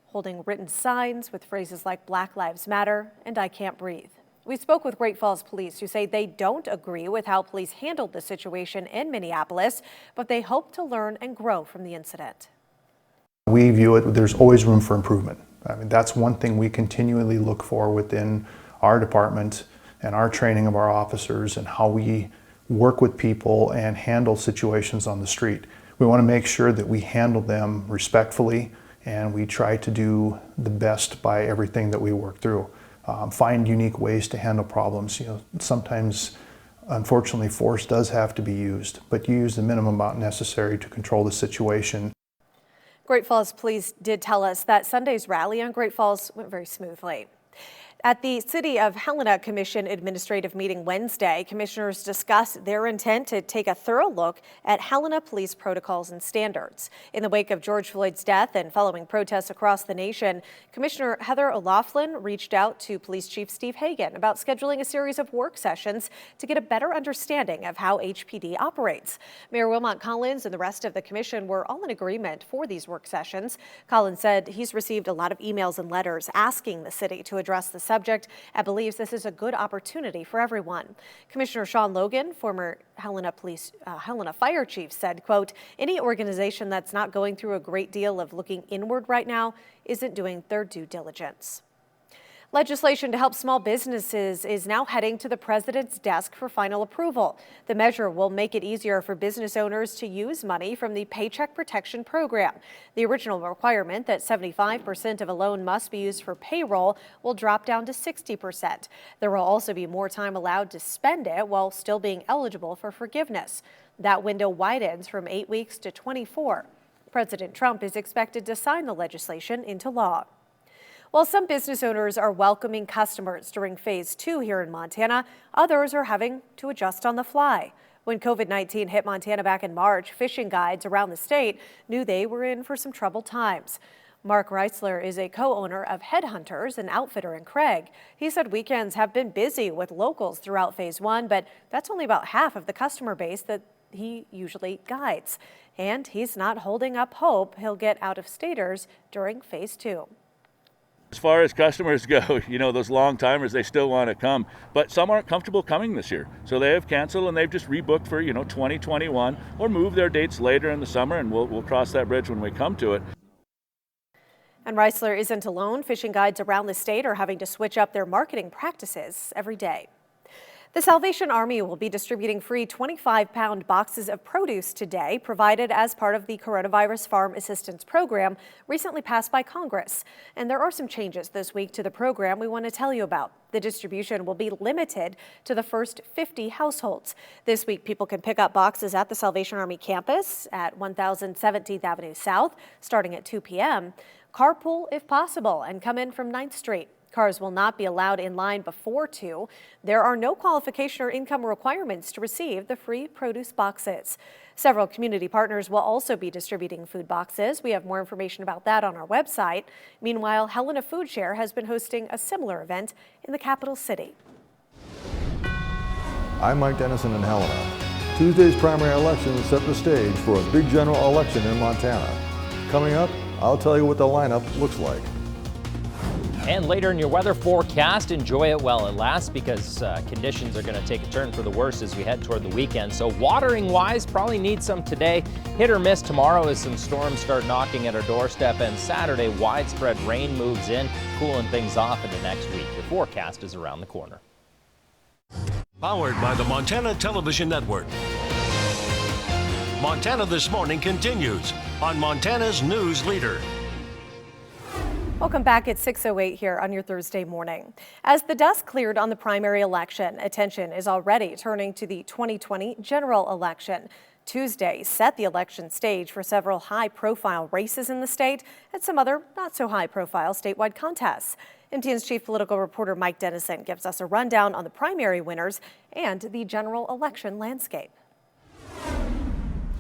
holding written signs with phrases like Black Lives Matter and I Can't Breathe. We spoke with Great Falls police, who say they don't agree with how police handled the situation in Minneapolis, but they hope to learn and grow from the incident. We view it, there's always room for improvement. I mean, that's one thing we continually look for within our department and our training of our officers and how we work with people and handle situations on the street. We want to make sure that we handle them respectfully, and we try to do the best by everything that we work through. Find unique ways to handle problems. Sometimes, unfortunately, force does have to be used, but you use the minimum amount necessary to control the situation. Great Falls police did tell us that Sunday's rally on Great Falls went very smoothly. At the City of Helena Commission administrative meeting Wednesday, commissioners discussed their intent to take a thorough look at Helena police protocols and standards. In the wake of George Floyd's death and following protests across the nation, Commissioner Heather O'Loughlin reached out to Police Chief Steve Hagan about scheduling a series of work sessions to get a better understanding of how HPD operates. Mayor Wilmot Collins and the rest of the commission were all in agreement for these work sessions. Collins said he's received a lot of emails and letters asking the city to address the subject and believes this is a good opportunity for everyone. Commissioner Sean Logan, former Helena Fire Chief, said, quote, "Any organization that's not going through a great deal of looking inward right now isn't doing their due diligence." Legislation to help small businesses is now heading to the president's desk for final approval. The measure will make it easier for business owners to use money from the Paycheck Protection Program. The original requirement that 75% of a loan must be used for payroll will drop down to 60%. There will also be more time allowed to spend it while still being eligible for forgiveness. That window widens from 8 weeks to 24. President Trump is expected to sign the legislation into law. While some business owners are welcoming customers during Phase 2 here in Montana, others are having to adjust on the fly. When COVID-19 hit Montana back in March, fishing guides around the state knew they were in for some troubled times. Mark Reisler is a co-owner of Headhunters, an outfitter in Craig. He said weekends have been busy with locals throughout Phase 1, but that's only about half of the customer base that he usually guides. And he's not holding up hope he'll get out-of-staters during Phase 2. As far as customers go, those long timers, they still want to come, but some aren't comfortable coming this year. So they have canceled and they've just rebooked for, 2021 or moved their dates later in the summer, and we'll cross that bridge when we come to it. And Reisler isn't alone. Fishing guides around the state are having to switch up their marketing practices every day. The Salvation Army will be distributing free 25-pound boxes of produce today, provided as part of the Coronavirus Farm Assistance Program recently passed by Congress. And there are some changes this week to the program we want to tell you about. The distribution will be limited to the first 50 households. This week, people can pick up boxes at the Salvation Army campus at 1017th Avenue South, starting at 2 p.m. Carpool if possible and come in from 9th Street. Cars will not be allowed in line before 2. There are no qualification or income requirements to receive the free produce boxes. Several community partners will also be distributing food boxes. We have more information about that on our website. Meanwhile, Helena Food Share has been hosting a similar event in the capital city. I'm Mike Dennison in Helena. Tuesday's primary election set the stage for a big general election in Montana. Coming up, I'll tell you what the lineup looks like. And later in your weather forecast, enjoy it while it lasts, because conditions are going to take a turn for the worse as we head toward the weekend. So watering wise, probably need some today. Hit or miss tomorrow as some storms start knocking at our doorstep. And Saturday, widespread rain moves in, cooling things off into next week. The forecast is around the corner. Powered by the Montana Television Network. Montana This Morning continues on Montana's News Leader. Welcome back at 6:08 here on your Thursday morning. As the dust cleared on the primary election, attention is already turning to the 2020 general election. Tuesday set the election stage for several high-profile races in the state and some other not-so-high-profile statewide contests. MTN's chief political reporter Mike Dennison gives us a rundown on the primary winners and the general election landscape.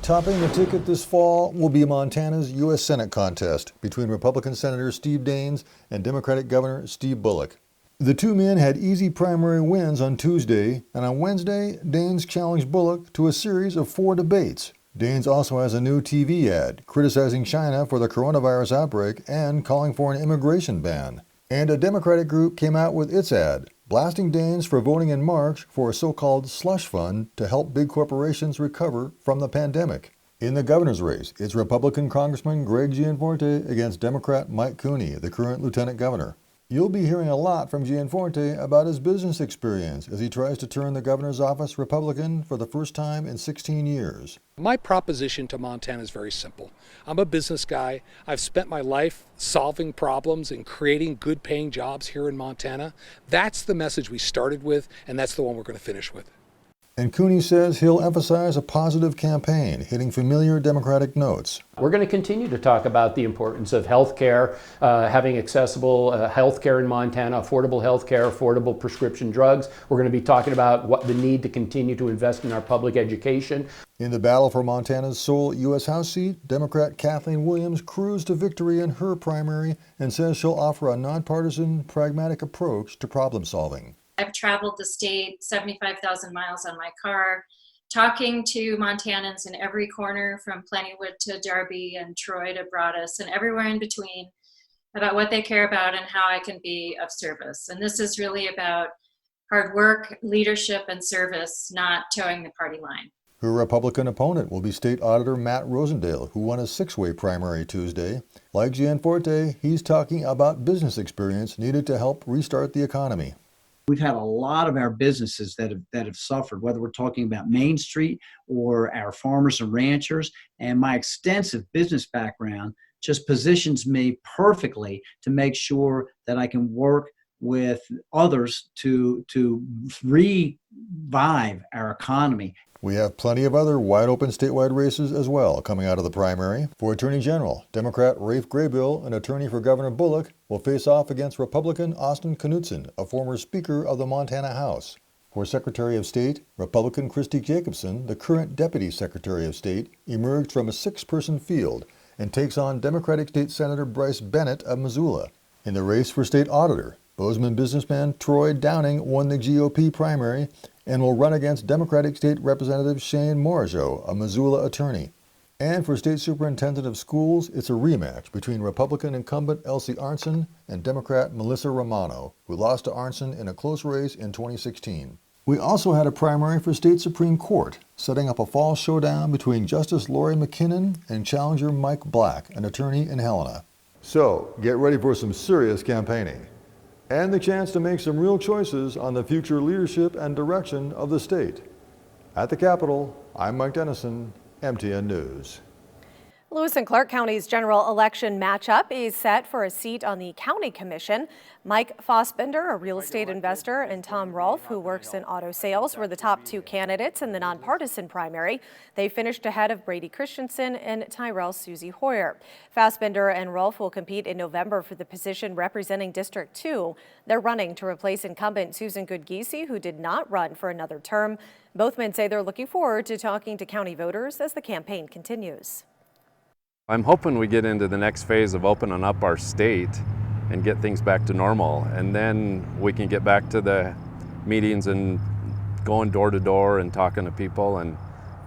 Topping the ticket this fall will be Montana's U.S. Senate contest between Republican Senator Steve Daines and Democratic Governor Steve Bullock. The two men had easy primary wins on Tuesday, and on Wednesday, Daines challenged Bullock to a series of 4 debates. Daines also has a new TV ad criticizing China for the coronavirus outbreak and calling for an immigration ban. And a Democratic group came out with its ad, blasting Daines for voting in March for a so-called slush fund to help big corporations recover from the pandemic. In the governor's race, it's Republican Congressman Greg Gianforte against Democrat Mike Cooney, the current lieutenant governor. You'll be hearing a lot from Gianforte about his business experience as he tries to turn the governor's office Republican for the first time in 16 years. My proposition to Montana is very simple. I'm a business guy. I've spent my life solving problems and creating good paying jobs here in Montana. That's the message we started with, and that's the one we're going to finish with. And Cooney says he'll emphasize a positive campaign, hitting familiar Democratic notes. We're going to continue to talk about the importance of health care, having accessible health care in Montana, affordable health care, affordable prescription drugs. We're going to be talking about what the need to continue to invest in our public education. In the battle for Montana's sole U.S. House seat, Democrat Kathleen Williams cruised to victory in her primary and says she'll offer a nonpartisan, pragmatic approach to problem solving. I've traveled the state 75,000 miles on my car, talking to Montanans in every corner from Plentywood to Darby and Troy to Broadus and everywhere in between about what they care about and how I can be of service. And this is really about hard work, leadership, and service, not towing the party line. Her Republican opponent will be State Auditor Matt Rosendale, who won a 6-way primary Tuesday. Like Gianforte, he's talking about business experience needed to help restart the economy. We've had a lot of our businesses that have suffered, whether we're talking about Main Street or our farmers and ranchers. And my extensive business background just positions me perfectly to make sure that I can work with others to revive our economy. We have plenty of other wide-open statewide races as well coming out of the primary. For Attorney General, Democrat Rafe Graybill, an attorney for Governor Bullock, will face off against Republican Austin Knudsen, a former Speaker of the Montana House. For Secretary of State, Republican Christy Jacobson, the current Deputy Secretary of State, emerged from a 6-person field and takes on Democratic State Senator Bryce Bennett of Missoula. In the race for State Auditor, Bozeman businessman Troy Downing won the GOP primary and will run against Democratic State Representative Shane Morajo, a Missoula attorney. And for State Superintendent of Schools, it's a rematch between Republican incumbent Elsie Arntzen and Democrat Melissa Romano, who lost to Arntzen in a close race in 2016. We also had a primary for State Supreme Court, setting up a fall showdown between Justice Lori McKinnon and challenger Mike Black, an attorney in Helena. So, get ready for some serious campaigning. and the chance to make some real choices on the future leadership and direction of the state. At the Capitol, I'm Mike Dennison, MTN News. Lewis and Clark County's general election matchup is set for a seat on the county commission. Mike Fossbender, a real estate investor, and Tom Rolfe, who works in auto sales, were the top two candidates in the nonpartisan primary. They finished ahead of Brady Christensen and Tyrell Susie Hoyer. Fossbender and Rolfe will compete in November for the position representing District 2. They're running to replace incumbent Susan Goodgeesy, who did not run for another term. Both men say they're looking forward to talking to county voters as the campaign continues. I'm hoping we get into the next phase of opening up our state and get things back to normal, and then we can get back to the meetings and going door to door and talking to people and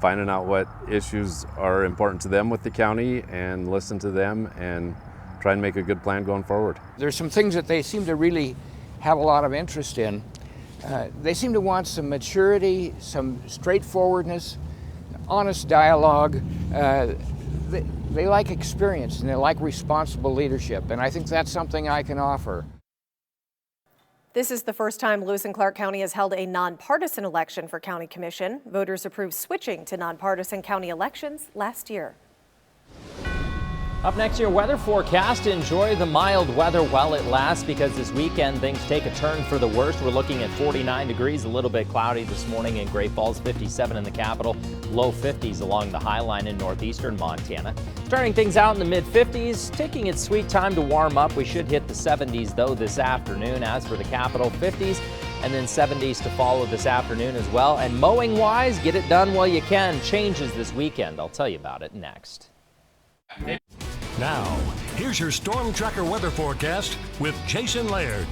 finding out what issues are important to them with the county and listen to them and try and make a good plan going forward. There's some things that they seem to really have a lot of interest in. They seem to want some maturity, some straightforwardness, honest dialogue. They like experience and they like responsible leadership, and I think that's something I can offer. This is the first time Lewis and Clark County has held a nonpartisan election for county commission. Voters approved switching to nonpartisan county elections last year. Up next, your weather forecast. Enjoy the mild weather while it lasts, because this weekend things take a turn for the worst. We're looking at 49 degrees, a little bit cloudy this morning in Great Falls, 57 in the capital, low 50s along the High Line in northeastern Montana. Starting things out in the mid-50s, taking its sweet time to warm up. We should hit the 70s though this afternoon. As for the capital, 50s and then 70s to follow this afternoon as well. And mowing wise, get it done while you can. Changes this weekend. I'll tell you about it next. Now, here's your Storm Tracker weather forecast with Jason Laird.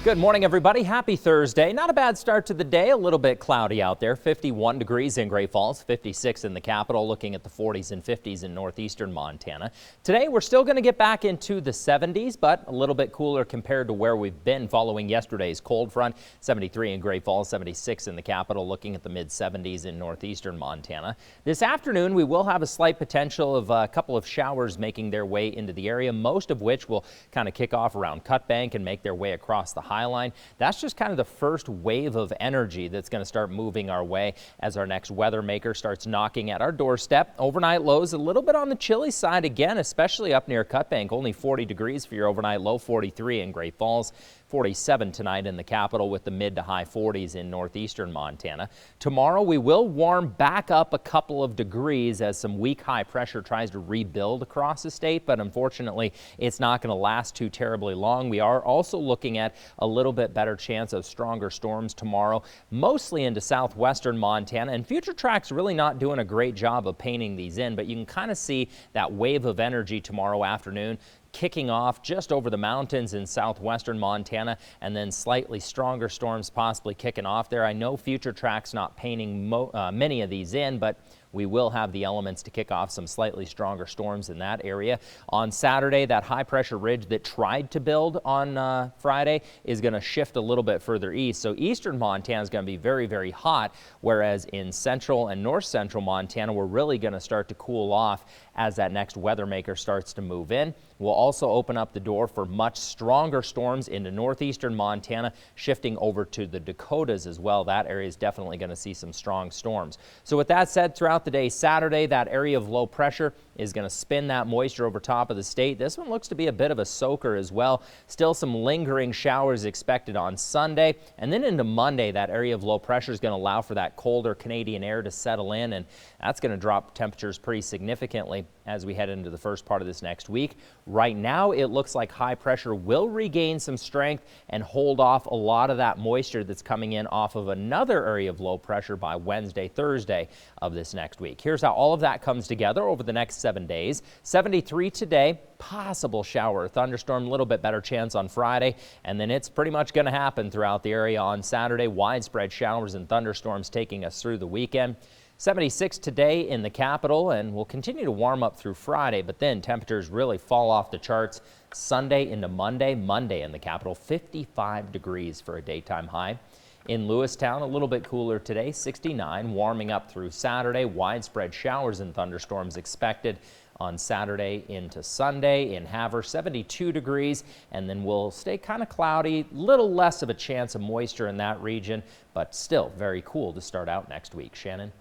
Good morning, everybody. Happy Thursday. Not a bad start to the day. A little bit cloudy out there. 51 degrees in Great Falls, 56 in the capital, looking at the 40s and 50s in northeastern Montana. Today, we're still going to get back into the 70s, but a little bit cooler compared to where we've been following yesterday's cold front. 73 in Great Falls, 76 in the capital, looking at the mid-70s in northeastern Montana. This afternoon, we will have a slight potential of a couple of showers making their way into the area, most of which will kind of kick off around Cut Bank and make their way across the High Line. That's just kind of the first wave of energy that's going to start moving our way as our next weather maker starts knocking at our doorstep. Overnight lows a little bit on the chilly side again, especially up near Cut Bank. Only 40 degrees for your overnight low, 43 in Great Falls. 47 tonight in the capital with the mid to high 40s in northeastern Montana. Tomorrow we will warm back up a couple of degrees as some weak high pressure tries to rebuild across the state, but unfortunately it's not going to last too terribly long. We are also looking at a little bit better chance of stronger storms tomorrow, mostly into southwestern Montana, and Future Track's really not doing a great job of painting these in, but you can kind of see that wave of energy tomorrow afternoon kicking off just over the mountains in southwestern Montana, and then slightly stronger storms possibly kicking off there. I know Future Track's not painting many of these in, but we will have the elements to kick off some slightly stronger storms in that area. On Saturday, that high pressure ridge that tried to build on Friday is going to shift a little bit further east. So eastern Montana is going to be very, very hot, whereas in central and north central Montana, we're really going to start to cool off as that next weather maker starts to move in. We'll also open up the door for much stronger storms into northeastern Montana, shifting over to the Dakotas as well. That area is definitely going to see some strong storms. So with that said, throughout the day Saturday, that area of low pressure is going to spin that moisture over top of the state. This one looks to be a bit of a soaker as well. Still some lingering showers expected on Sunday, and then into Monday, that area of low pressure is going to allow for that colder Canadian air to settle in, and that's going to drop temperatures pretty significantly as we head into the first part of this next week. Right now, it looks like high pressure will regain some strength and hold off a lot of that moisture that's coming in off of another area of low pressure by Wednesday, Thursday of this next week. Here's how all of that comes together over the next 7 days. 73 today, possible shower or thunderstorm, a little bit better chance on Friday, and then it's pretty much going to happen throughout the area on Saturday. Widespread showers and thunderstorms taking us through the weekend. 76 today in the capital, and we'll continue to warm up through Friday, but then temperatures really fall off the charts Sunday into Monday. Monday in the capital, 55 degrees for a daytime high. In Lewistown, a little bit cooler today, 69, warming up through Saturday. Widespread showers and thunderstorms expected on Saturday into Sunday. In Havre, 72 degrees, and then we'll stay kind of cloudy, little less of a chance of moisture in that region, but still very cool to start out next week. Shannon?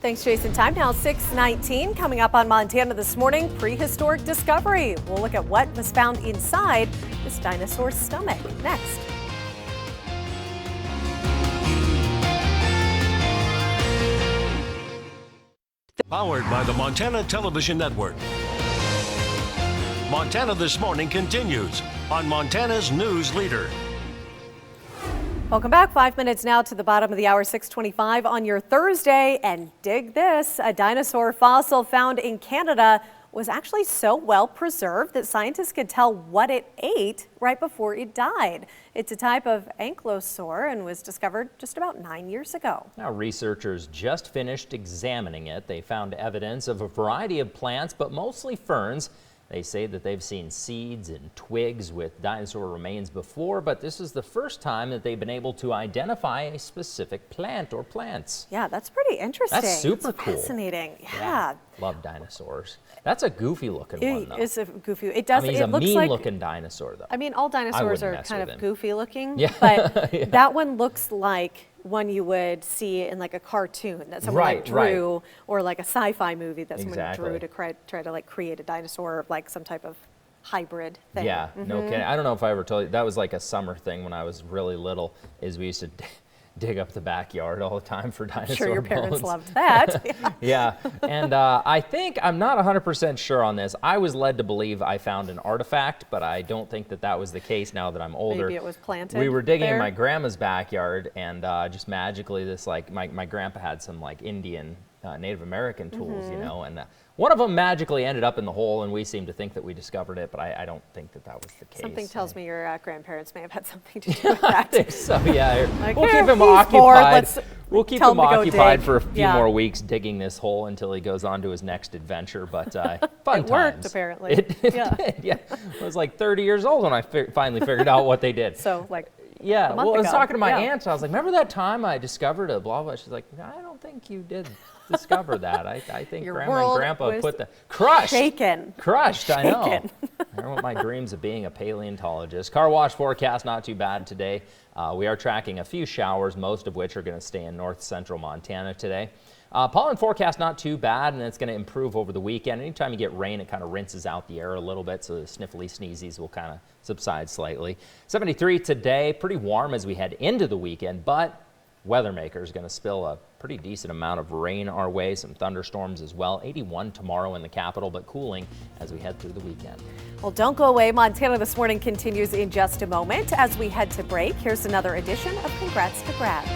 Thanks, Jason. Time now 6:19. Coming up on Montana this morning, prehistoric discovery. We'll look at what was found inside this dinosaur's stomach. Next. Powered by the Montana Television Network. Montana This Morning continues on Montana's News Leader. Welcome back. 5 minutes now to the bottom of the hour, 6:25 on your Thursday. And dig this, a dinosaur fossil found in Canada was actually so well preserved that scientists could tell what it ate right before it died. It's a type of ankylosaur and was discovered just about 9 years ago. Now, researchers just finished examining it. They found evidence of a variety of plants, but mostly ferns. They say that they've seen seeds and twigs with dinosaur remains before, but this is the first time that they've been able to identify a specific plant or plants. Yeah, that's pretty interesting. That's super cool. Fascinating. Yeah. Love dinosaurs. That's a goofy looking one, though. It's a goofy. It does. I mean, he's it a looks mean like, looking dinosaur, though. I mean, all dinosaurs are mess kind with of him. goofy looking, Yeah. but Yeah. that one looks like one you would see in like a cartoon that someone like drew, or like a sci-fi movie that someone drew to try to like create a dinosaur, like some type of hybrid thing. Yeah, no kidding. I don't know if I ever told you, that was like a summer thing when I was really little, is we used to dig up the backyard all the time for dinosaur bones. I'm sure your parents loved that. Yeah, and I think, I'm not 100% sure on this, I was led to believe I found an artifact, but I don't think that that was the case now that I'm older. Maybe it was planted. We were digging in there. my grandma's backyard, and just magically this, like, my grandpa had some like Indian, Native American tools, you know, and one of them magically ended up in the hole, and we seem to think that we discovered it, but I don't think that that was the case. Something tells me your grandparents may have had something to do with that. I think so, yeah. Like, we'll "Here, keep him he's occupied. bored, let's We'll keep tell him him to go occupied dig." for a few Yeah. more weeks digging this hole until he goes on to his next adventure, but fun It times. worked, apparently. It did, yeah. I was like 30 years old when I finally figured out what they did. So, like, yeah, a month well, I was ago. talking to my Yeah. aunt, and I was like, remember that time I discovered a blah, blah? She's like, I don't think you did discover that. I think Your Grandma and world Grandpa was put the... Crushed! shaken. Crushed, I know. Shaken. I want my dreams of being a paleontologist. Car wash forecast, not too bad today. We are tracking a few showers, most of which are going to stay in north central Montana today. Pollen forecast not too bad, and it's going to improve over the weekend. Anytime you get rain, it kind of rinses out the air a little bit, so the sniffly sneezies will kind of subside slightly. 73 today, pretty warm as we head into the weekend, but Weathermaker is going to spill a pretty decent amount of rain our way, some thunderstorms as well. 81 tomorrow in the capital, but cooling as we head through the weekend. Well, don't go away. Montana This Morning continues in just a moment. As we head to break, here's another edition of Congrats to Grads.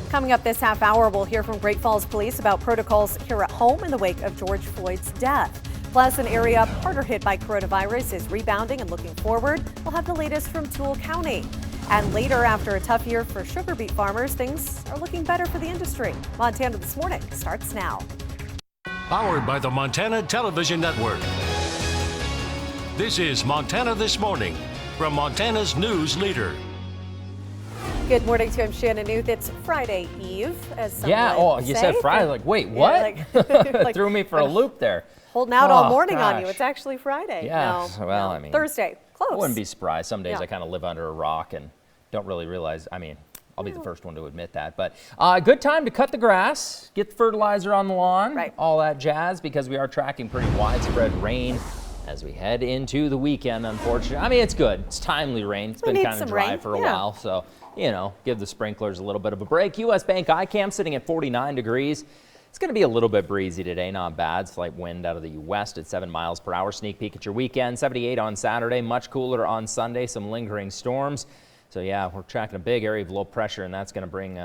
Coming up this half hour, we'll hear from Great Falls Police about protocols here at home in the wake of George Floyd's death. Plus, an area harder hit by coronavirus is rebounding and looking forward. We'll have the latest from Toole County. And later, after a tough year for sugar beet farmers, things are looking better for the industry. Montana This Morning starts now. Powered by the Montana Television Network. This is Montana This Morning from Montana's News Leader. Good morning to you. I'm Shannon Newth. It's Friday Eve, as some Yeah, would you say. said Friday. Like, wait, what? like Threw me for a loop there. Holding out all morning on you. gosh. It's actually Friday. Yeah, No, well, no. I mean, Thursday. Close. I wouldn't be surprised. Some days Yeah. I kind of live under a rock and don't really realize. I mean, I'll be the first one to admit that. But good time to cut the grass, get the fertilizer on the lawn, all that jazz, because we are tracking pretty widespread rain as we head into the weekend, unfortunately. I mean, it's good. It's timely rain. It's We been need kind of some dry rain, for a yeah. while, so, you know, give the sprinklers a little bit of a break. U.S. Bank ICAM sitting at 49 degrees. It's going to be a little bit breezy today, not bad. Slight wind out of the west at 7 miles per hour. Sneak peek at your weekend. 78 on Saturday, much cooler on Sunday. Some lingering storms. So yeah, we're tracking a big area of low pressure, and that's going to bring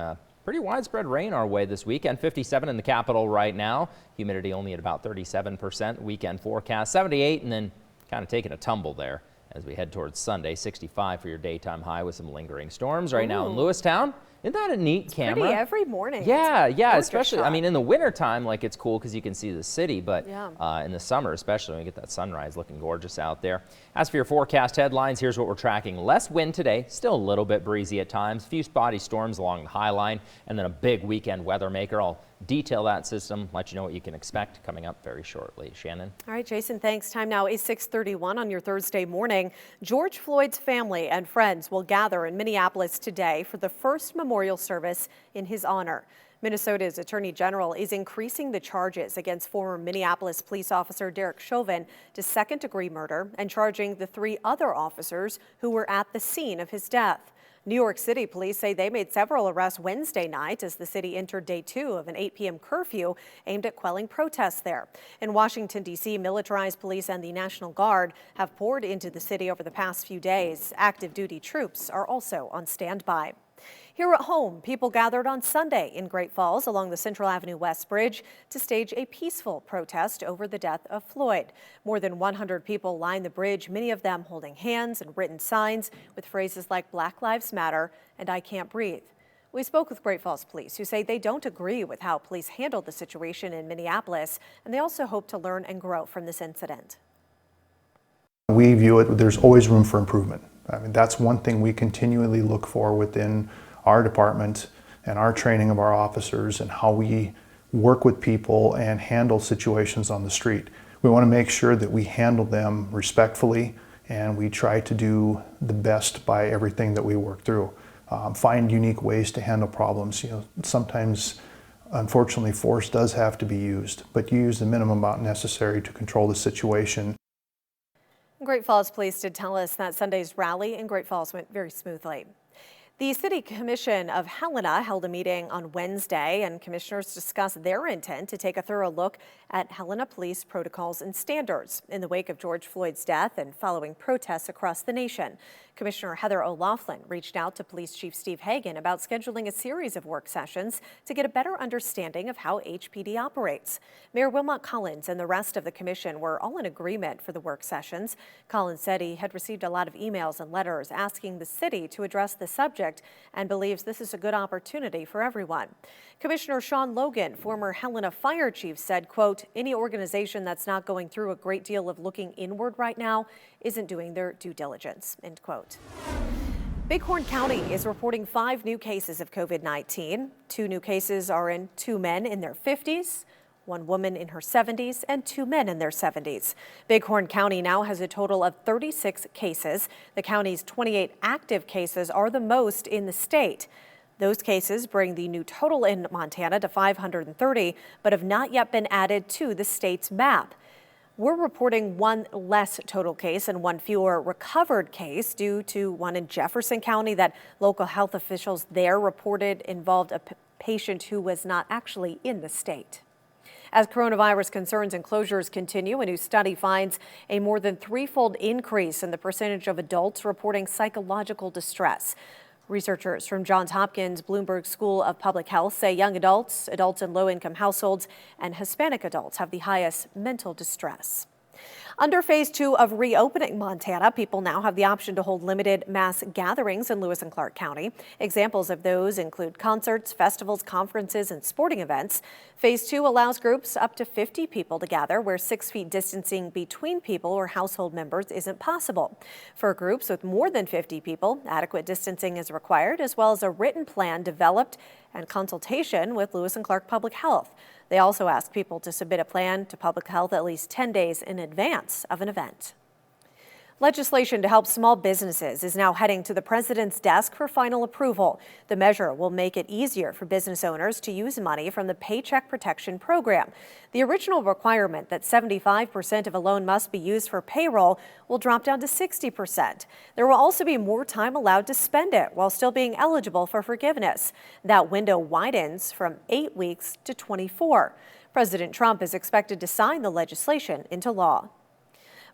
pretty widespread rain our way this weekend. 57 in the capital right now. Humidity only at about 37%. Weekend forecast 78, and then kind of taking a tumble there as we head towards Sunday. 65 for your daytime high with some lingering storms right now in Lewistown. Isn't that a neat camera? Pretty every morning. Yeah, It's yeah, gorgeous especially, shot. I mean, in the wintertime, like, it's cool because you can see the city, but Yeah. in the summer, especially when you get that sunrise looking gorgeous out there. As for your forecast headlines, here's what we're tracking. Less wind today, still a little bit breezy at times, few spotty storms along the high line, and then a big weekend weather maker. I'll detail that system, let you know what you can expect coming up very shortly. Shannon? All right, Jason, thanks. Time now is 6:31 on your Thursday morning. George Floyd's family and friends will gather in Minneapolis today for the first memorial service in his honor. Minnesota's Attorney General is increasing the charges against former Minneapolis police officer Derek Chauvin to second-degree murder and charging the 3 other officers who were at the scene of his death. New York City police say they made several arrests Wednesday night as the city entered day 2 of an 8 p.m. curfew aimed at quelling protests there. In Washington, D.C., militarized police and the National Guard have poured into the city over the past few days. Active duty troops are also on standby. Here at home, people gathered on Sunday in Great Falls along the Central Avenue West Bridge to stage a peaceful protest over the death of Floyd. More than 100 people lined the bridge, many of them holding hands and written signs with phrases like Black Lives Matter and I Can't Breathe. We spoke with Great Falls Police, who say they don't agree with how police handled the situation in Minneapolis, and they also hope to learn and grow from this incident. We view it, there's always room for improvement. I mean, that's one thing we continually look for within our department and our training of our officers and how we work with people and handle situations on the street. We want to make sure that we handle them respectfully, and we try to do the best by everything that we work through. Find unique ways to handle problems. You know, sometimes, unfortunately, force does have to be used, but you use the minimum amount necessary to control the situation. Great Falls Police did tell us that Sunday's rally in Great Falls went very smoothly. The City Commission of Helena held a meeting on Wednesday, and commissioners discussed their intent to take a thorough look at Helena police protocols and standards in the wake of George Floyd's death and following protests across the nation. Commissioner Heather O'Loughlin reached out to Police Chief Steve Hagan about scheduling a series of work sessions to get a better understanding of how HPD operates. Mayor Wilmot Collins and the rest of the commission were all in agreement for the work sessions. Collins said he had received a lot of emails and letters asking the city to address the subject and believes this is a good opportunity for everyone. Commissioner Sean Logan, former Helena fire chief, said, quote, any organization that's not going through a great deal of looking inward right now isn't doing their due diligence, end quote. Bighorn County is reporting 5 new cases of COVID-19. 2 new cases are in 2 men in their 50s, 1 woman in her 70s, and 2 men in their 70s. Bighorn County now has a total of 36 cases. The county's 28 active cases are the most in the state. Those cases bring the new total in Montana to 530, but have not yet been added to the state's map. We're reporting 1 less total case and 1 fewer recovered case due to one in Jefferson County that local health officials there reported involved a patient who was not actually in the state. As coronavirus concerns and closures continue, a new study finds a more than 3-fold increase in the percentage of adults reporting psychological distress. Researchers from Johns Hopkins Bloomberg School of Public Health say young adults, adults in low-income households, and Hispanic adults have the highest mental distress. Under phase 2 of reopening Montana, people now have the option to hold limited mass gatherings in Lewis and Clark County. Examples of those include concerts, festivals, conferences, and sporting events. Phase 2 allows groups up to 50 people to gather where 6 feet distancing between people or household members isn't possible. For groups with more than 50 people, adequate distancing is required, as well as a written plan developed and consultation with Lewis and Clark Public Health. They also ask people to submit a plan to public health at least 10 days in advance of an event. Legislation to help small businesses is now heading to the president's desk for final approval. The measure will make it easier for business owners to use money from the Paycheck Protection Program. The original requirement that 75% of a loan must be used for payroll will drop down to 60%. There will also be more time allowed to spend it while still being eligible for forgiveness. That window widens from 8 weeks to 24. President Trump is expected to sign the legislation into law.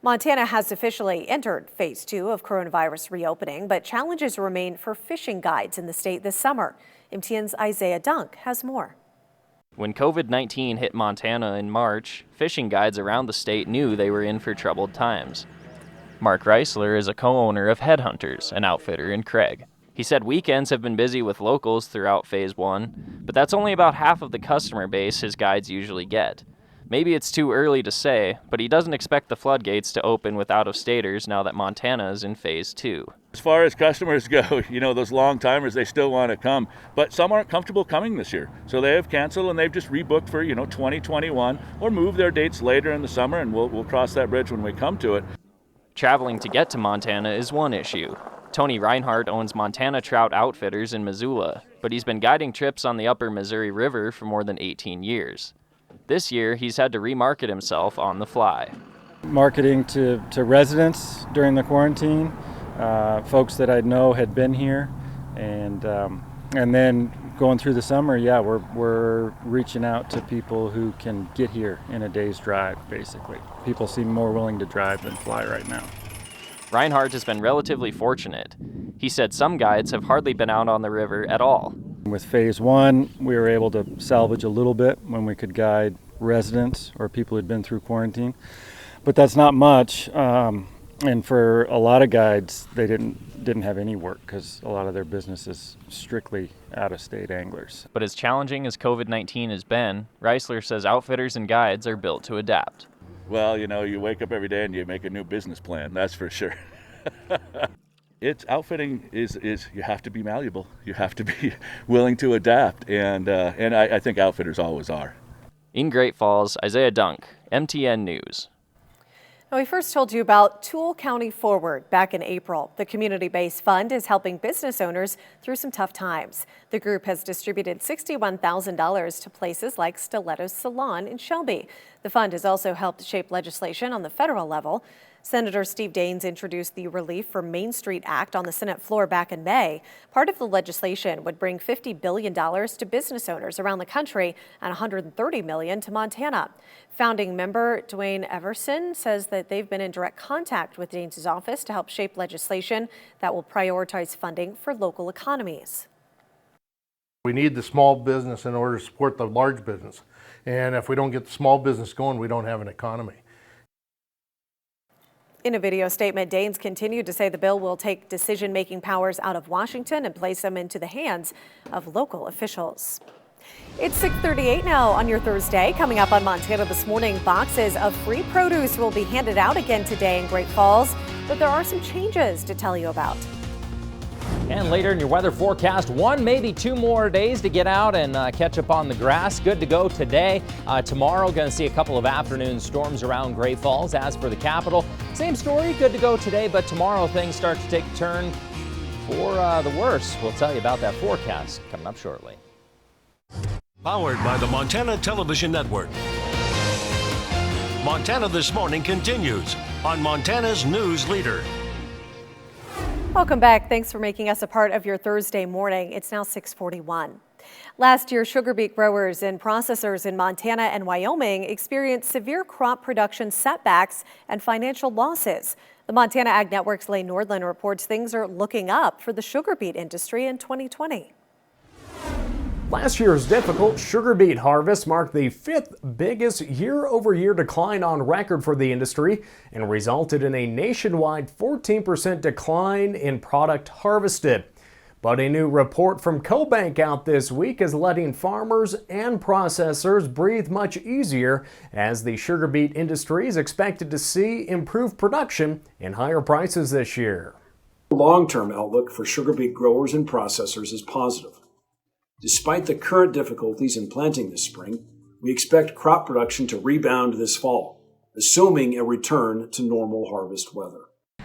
Montana has officially entered phase 2 of coronavirus reopening, but challenges remain for fishing guides in the state this summer. MTN's Isaiah Dunk has more. When COVID-19 hit Montana in March, fishing guides around the state knew they were in for troubled times. Mark Reisler is a co-owner of Headhunters, an outfitter in Craig. He said weekends have been busy with locals throughout phase 1, but that's only about half of the customer base his guides usually get. Maybe it's too early to say, but he doesn't expect the floodgates to open with out-of-staters now that Montana is in phase 2. As far as customers go, those long timers, they still want to come, but some aren't comfortable coming this year. So they have canceled and they've just rebooked for, 2021 or moved their dates later in the summer, and we'll cross that bridge when we come to it. Traveling to get to Montana is one issue. Tony Reinhardt owns Montana Trout Outfitters in Missoula, but he's been guiding trips on the upper Missouri River for more than 18 years. This year, he's had to remarket himself on the fly. Marketing to residents during the quarantine, folks that I know had been here, and then going through the summer, we're reaching out to people who can get here in a day's drive, basically. People seem more willing to drive than fly right now. Reinhardt has been relatively fortunate. He said some guides have hardly been out on the river at all. With phase 1, we were able to salvage a little bit when we could guide residents or people who'd been through quarantine, but that's not much. And for a lot of guides, they didn't have any work because a lot of their business is strictly out-of-state anglers. But as challenging as COVID-19 has been, Reisler says outfitters and guides are built to adapt. Well, you wake up every day and you make a new business plan, that's for sure. Outfitting is you have to be malleable. You have to be willing to adapt, and I think outfitters always are. In Great Falls, Isaiah Dunk, MTN News. Now, we first told you about Toole County Forward back in April. The community-based fund is helping business owners through some tough times. The group has distributed $61,000 to places like Stiletto's Salon in Shelby. The fund has also helped shape legislation on the federal level. Senator Steve Daines introduced the Relief for Main Street Act on the Senate floor back in May. Part of the legislation would bring $50 billion to business owners around the country and $130 million to Montana. Founding member Dwayne Everson says that they've been in direct contact with Daines' office to help shape legislation that will prioritize funding for local economies. We need the small business in order to support the large business. And if we don't get the small business going, we don't have an economy. In a video statement, Daines continued to say the bill will take decision-making powers out of Washington and place them into the hands of local officials. It's 6:38 now on your Thursday. Coming up on Montana This Morning, boxes of free produce will be handed out again today in Great Falls, but there are some changes to tell you about. And later in your weather forecast, 1, maybe 2 more days to get out and catch up on the grass. Good to go today. Tomorrow, going to see a couple of afternoon storms around Great Falls. As for the capital, same story, good to go today, but tomorrow things start to take a turn for the worse. We'll tell you about that forecast coming up shortly. Powered by the Montana Television Network. Montana This Morning continues on Montana's News Leader. Welcome back. Thanks for making us a part of your Thursday morning. It's now 6:41. Last year, sugar beet growers and processors in Montana and Wyoming experienced severe crop production setbacks and financial losses. The Montana Ag Network's Lane Nordland reports things are looking up for the sugar beet industry in 2020. Last year's difficult sugar beet harvest marked the 5th biggest year-over-year decline on record for the industry and resulted in a nationwide 14% decline in product harvested. But a new report from CoBank out this week is letting farmers and processors breathe much easier as the sugar beet industry is expected to see improved production and higher prices this year. The long-term outlook for sugar beet growers and processors is positive. Despite the current difficulties in planting this spring, we expect crop production to rebound this fall, assuming a return to normal harvest weather.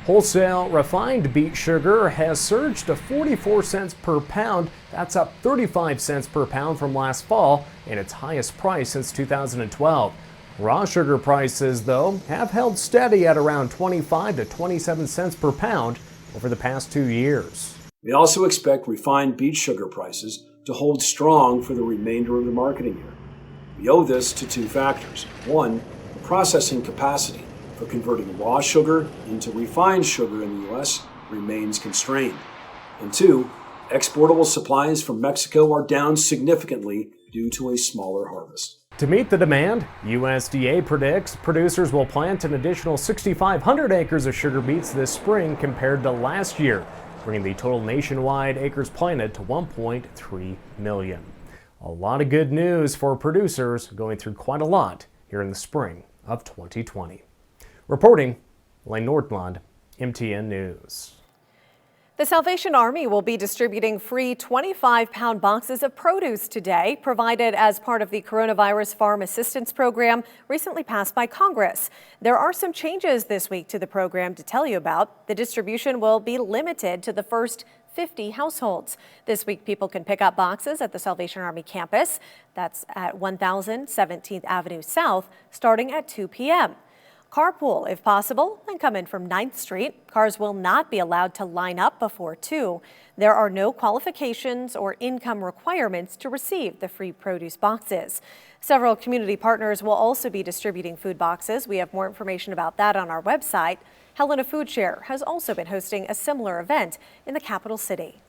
Wholesale refined beet sugar has surged to 44 cents per pound. That's up 35 cents per pound from last fall and its highest price since 2012. Raw sugar prices, though, have held steady at around 25 to 27 cents per pound over the past 2 years. We also expect refined beet sugar prices to hold strong for the remainder of the marketing year. We owe this to two factors. One, the processing capacity for converting raw sugar into refined sugar in the U.S. remains constrained. And two, exportable supplies from Mexico are down significantly due to a smaller harvest. To meet the demand, USDA predicts producers will plant an additional 6,500 acres of sugar beets this spring compared to last year, bringing the total nationwide acres planted to 1.3 million. A lot of good news for producers going through quite a lot here in the spring of 2020. Reporting, Lane Nordland, MTN News. The Salvation Army will be distributing free 25-pound boxes of produce today, provided as part of the Coronavirus Farm Assistance Program recently passed by Congress. There are some changes this week to the program to tell you about. The distribution will be limited to the first 50 households. This week, people can pick up boxes at the Salvation Army campus. That's at 1000 17th Avenue South, starting at 2 p.m. Carpool if possible and come in from 9th Street. Cars will not be allowed to line up before 2. There are no qualifications or income requirements to receive the free produce boxes. Several community partners will also be distributing food boxes. We have more information about that on our website. Helena Food Share has also been hosting a similar event in the capital city.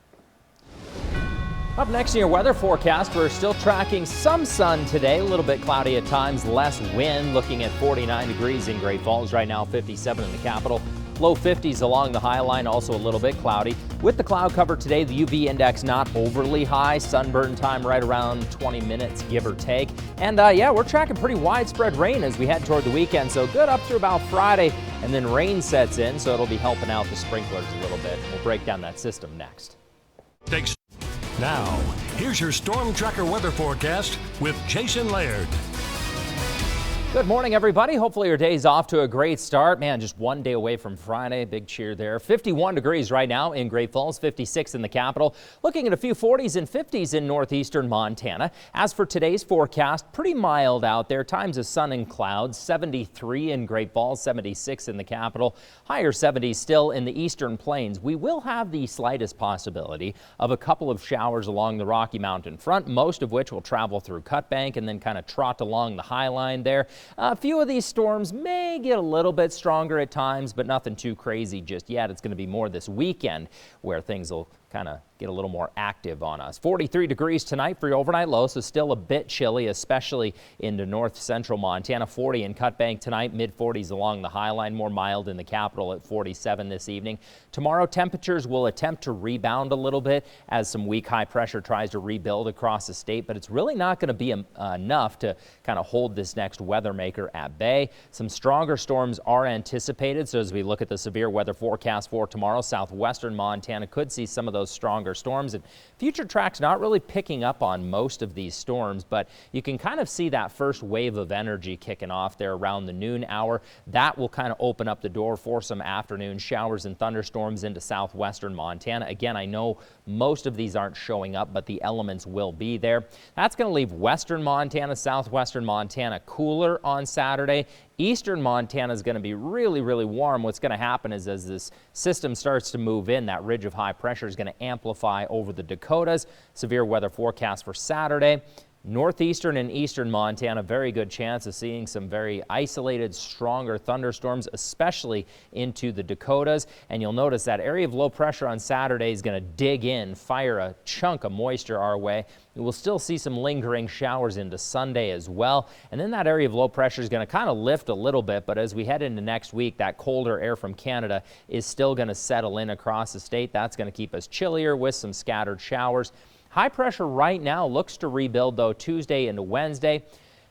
Up next in your weather forecast, we're still tracking some sun today, a little bit cloudy at times, less wind, looking at 49 degrees in Great Falls right now, 57 in the capital. Low 50s along the high line, also a little bit cloudy. With the cloud cover today, the UV index not overly high, sunburn time right around 20 minutes, give or take. And yeah, we're tracking pretty widespread rain as we head toward the weekend, so good up through about Friday, and then rain sets in, so it'll be helping out the sprinklers a little bit. We'll break down that system next. Thanks. Now, here's your Storm Tracker weather forecast with Jason Laird. Good morning, everybody. Hopefully your day's off to a great start. Man, just one day away from Friday. Big cheer there. 51 degrees right now in Great Falls, 56 in the capital. Looking at a few 40s and 50s in northeastern Montana. As for today's forecast, pretty mild out there. Times of sun and clouds. 73 in Great Falls, 76 in the capital. Higher 70s still in the eastern plains. We will have the slightest possibility of a couple of showers along the Rocky Mountain front, most of which will travel through Cut Bank and then kind of trot along the high line there. A few of these storms may get a little bit stronger at times, but nothing too crazy just yet. It's going to be more this weekend where things will kind of get a little more active on us. 43 degrees tonight for your overnight low, so still a bit chilly, especially into north central Montana. 40 in Cut Bank tonight, mid 40s along the high line, more mild in the capital at 47 this evening. Tomorrow, temperatures will attempt to rebound a little bit as some weak high pressure tries to rebuild across the state, but it's really not going to be enough to kind of hold this next weather maker at bay. Some stronger storms are anticipated, so as we look at the severe weather forecast for tomorrow, southwestern Montana could see some of those stronger storms, and future tracks not really picking up on most of these storms, but you can kind of see that first wave of energy kicking off there around the noon hour. That will kind of open up the door for some afternoon showers and thunderstorms into southwestern Montana. Again, I know most of these aren't showing up, but the elements will be there. That's going to leave western Montana, southwestern Montana cooler on Saturday. Eastern Montana is going to be really, really warm. What's going to happen is as this system starts to move in, that ridge of high pressure is going to amplify over the Dakotas. Severe weather forecast for Saturday. Northeastern and eastern Montana, very good chance of seeing some very isolated, stronger thunderstorms, especially into the Dakotas. And you'll notice that area of low pressure on Saturday is going to dig in, fire a chunk of moisture our way. We will still see some lingering showers into Sunday as well. And then that area of low pressure is going to kind of lift a little bit. But as we head into next week, that colder air from Canada is still going to settle in across the state. That's going to keep us chillier with some scattered showers. High pressure right now looks to rebuild, though, Tuesday into Wednesday.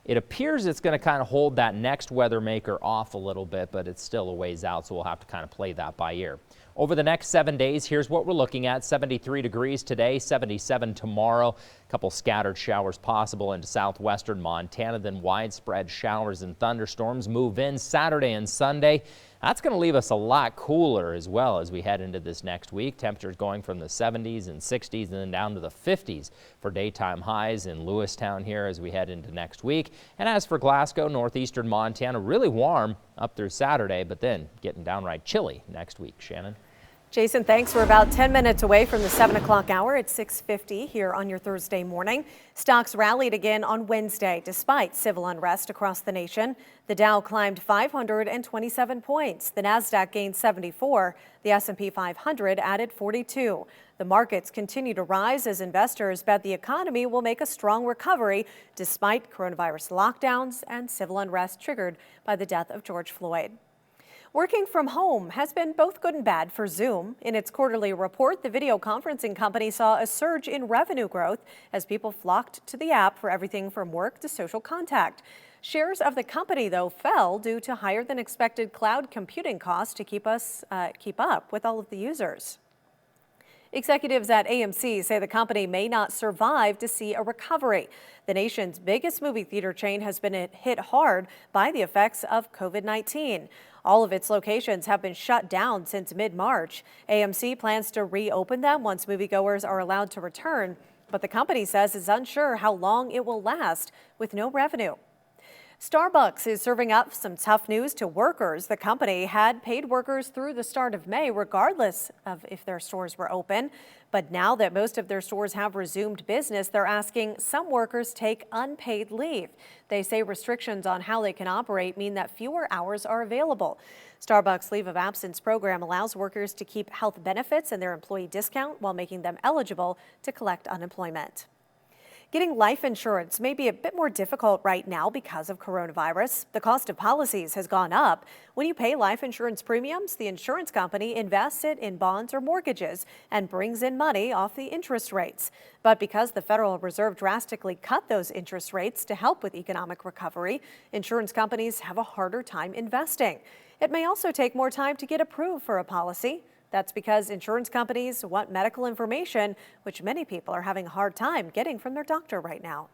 It appears it's going to kind of hold that next weather maker off a little bit, but it's still a ways out, so we'll have to kind of play that by ear. Over the next 7 days, here's what we're looking at. 73 degrees today, 77 tomorrow. A couple scattered showers possible into southwestern Montana, then widespread showers and thunderstorms move in Saturday and Sunday. That's going to leave us a lot cooler as well as we head into this next week. Temperatures going from the 70s and 60s and then down to the 50s for daytime highs in Lewistown here as we head into next week. And as for Glasgow, northeastern Montana, really warm up through Saturday, but then getting downright chilly next week. Shannon? Jason, thanks. We're about 10 minutes away from the 7 o'clock hour at 6:50 here on your Thursday morning. Stocks rallied again on Wednesday despite civil unrest across the nation. The Dow climbed 527 points. The Nasdaq gained 74. The S&P 500 added 42. The markets continue to rise as investors bet the economy will make a strong recovery despite coronavirus lockdowns and civil unrest triggered by the death of George Floyd. Working from home has been both good and bad for Zoom. In its quarterly report, the video conferencing company saw a surge in revenue growth as people flocked to the app for everything from work to social contact. Shares of the company, though, fell due to higher than expected cloud computing costs to keep up with all of the users. Executives at AMC say the company may not survive to see a recovery. The nation's biggest movie theater chain has been hit hard by the effects of COVID-19. All of its locations have been shut down since mid-March. AMC plans to reopen them once moviegoers are allowed to return, but the company says it's unsure how long it will last with no revenue. Starbucks is serving up some tough news to workers. The company had paid workers through the start of May, regardless of if their stores were open. But now that most of their stores have resumed business, they're asking some workers take unpaid leave. They say restrictions on how they can operate mean that fewer hours are available. Starbucks' leave of absence program allows workers to keep health benefits and their employee discount while making them eligible to collect unemployment. Getting life insurance may be a bit more difficult right now because of coronavirus. The cost of policies has gone up. When you pay life insurance premiums, the insurance company invests it in bonds or mortgages and brings in money off the interest rates. But because the Federal Reserve drastically cut those interest rates to help with economic recovery, insurance companies have a harder time investing. It may also take more time to get approved for a policy. That's because insurance companies want medical information, which many people are having a hard time getting from their doctor right now.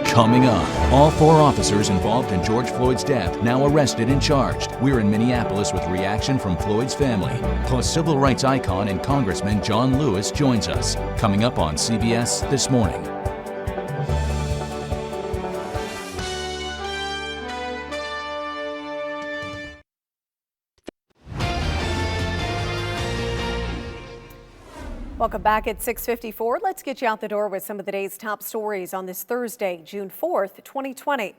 Coming up, all 4 officers involved in George Floyd's death now arrested and charged. We're in Minneapolis with reaction from Floyd's family. Plus, civil rights icon and Congressman John Lewis joins us. Coming up on CBS This Morning. Welcome back at 6:54. Let's get you out the door with some of the day's top stories on this Thursday, June 4th, 2020.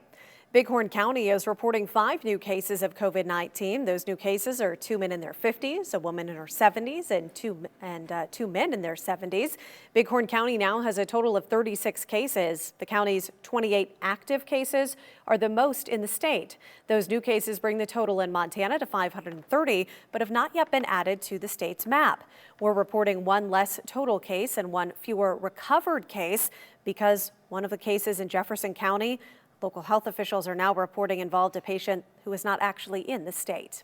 Bighorn County is reporting 5 new cases of COVID-19. Those new cases are 2 men in their 50s, a woman in her 70s, and two men in their 70s. Bighorn County now has a total of 36 cases. The county's 28 active cases are the most in the state. Those new cases bring the total in Montana to 530, but have not yet been added to the state's map. We're reporting 1 less total case and 1 fewer recovered case because one of the cases in Jefferson County, local health officials are now reporting involved a patient who is not actually in the state.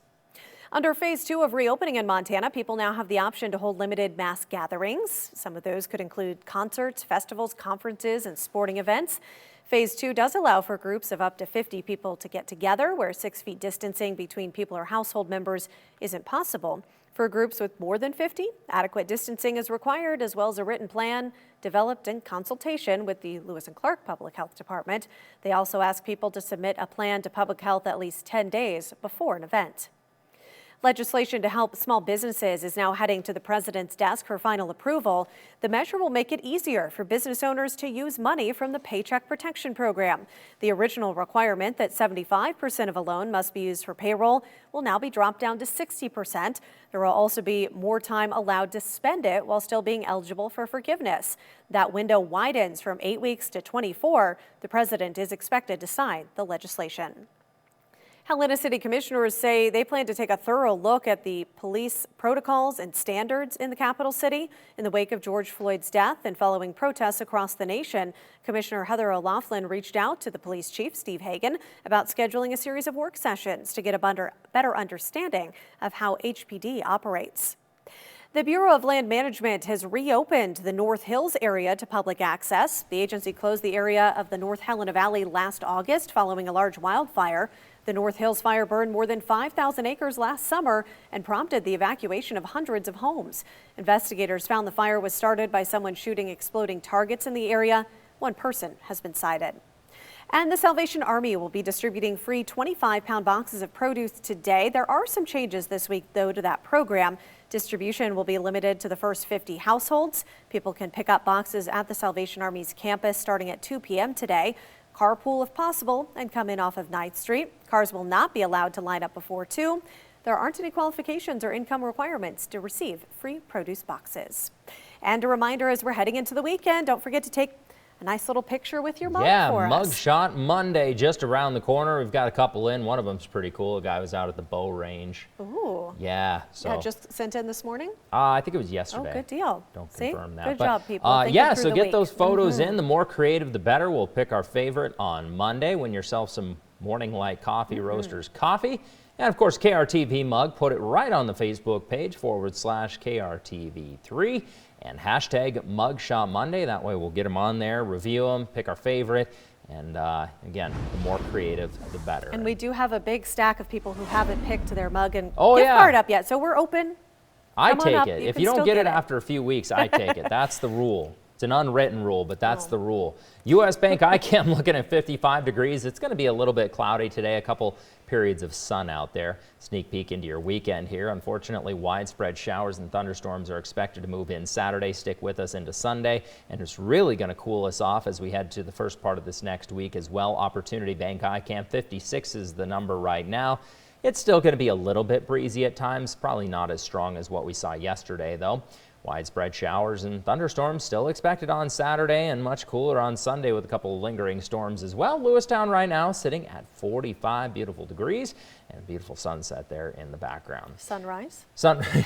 Under phase 2 of reopening in Montana, people now have the option to hold limited mass gatherings. Some of those could include concerts, festivals, conferences, and sporting events. Phase 2 does allow for groups of up to 50 people to get together, where 6 feet distancing between people or household members isn't possible. For groups with more than 50, adequate distancing is required, as well as a written plan developed in consultation with the Lewis and Clark Public Health Department. They also ask people to submit a plan to public health at least 10 days before an event. Legislation to help small businesses is now heading to the president's desk for final approval. The measure will make it easier for business owners to use money from the Paycheck Protection Program. The original requirement that 75% of a loan must be used for payroll will now be dropped down to 60%. There will also be more time allowed to spend it while still being eligible for forgiveness. That window widens from 8 weeks to 24. The president is expected to sign the legislation. Helena City Commissioners say they plan to take a thorough look at the police protocols and standards in the capital city in the wake of George Floyd's death and following protests across the nation. Commissioner Heather O'Loughlin reached out to the police chief, Steve Hagan, about scheduling a series of work sessions to get a better understanding of how HPD operates. The Bureau of Land Management has reopened the North Hills area to public access. The agency closed the area of the North Helena Valley last August following a large wildfire. The North Hills fire burned more than 5,000 acres last summer and prompted the evacuation of hundreds of homes. Investigators found the fire was started by someone shooting exploding targets in the area. One person has been cited. And the Salvation Army will be distributing free 25-pound boxes of produce today. There are some changes this week, though, to that program. Distribution will be limited to the first 50 households. People can pick up boxes at the Salvation Army's campus starting at 2 p.m. today. Carpool if possible and come in off of 9th Street. Cars will not be allowed to line up before 2. There aren't any qualifications or income requirements to receive free produce boxes. And a reminder as we're heading into the weekend, don't forget to take a nice little picture with your mug for us. Mugshot Monday just around the corner. We've got a couple in. One of them's pretty cool. A guy was out at the bow range. Ooh. Yeah. So. Yeah, just sent in this morning? I think it was yesterday. Oh, good deal. Don't See? confirm that. Good but, job, people. Yeah, so get those photos in. The more creative, the better. We'll pick our favorite on Monday. Win yourself some Morning Light Coffee Roasters coffee. And of course, KRTV mug. Put it right on the Facebook page /KRTV3 and hashtag Mugshot Monday. That way we'll get them on there, review them, pick our favorite. And again, the more creative, the better. And we do have a big stack of people who haven't picked their mug and gift yeah. card up yet. So we're open. I Come on take up. it. You If can you don't still get it it after a few weeks, I take it. That's the rule. It's an unwritten rule, but that's the rule. U.S. Bank ICAM looking at 55 degrees. It's going to be a little bit cloudy today, a couple periods of sun out there. Sneak peek into your weekend here. Unfortunately, widespread showers and thunderstorms are expected to move in Saturday, stick with us into Sunday, and it's really going to cool us off as we head to the first part of this next week as well. Opportunity Bank ICAM 56 is the number right now. It's still going to be a little bit breezy at times, probably not as strong as what we saw yesterday though. Widespread showers and thunderstorms still expected on Saturday and much cooler on Sunday with a couple of lingering storms as well. Lewistown right now sitting at 45 beautiful degrees and a beautiful sunset there in the background. Sunrise?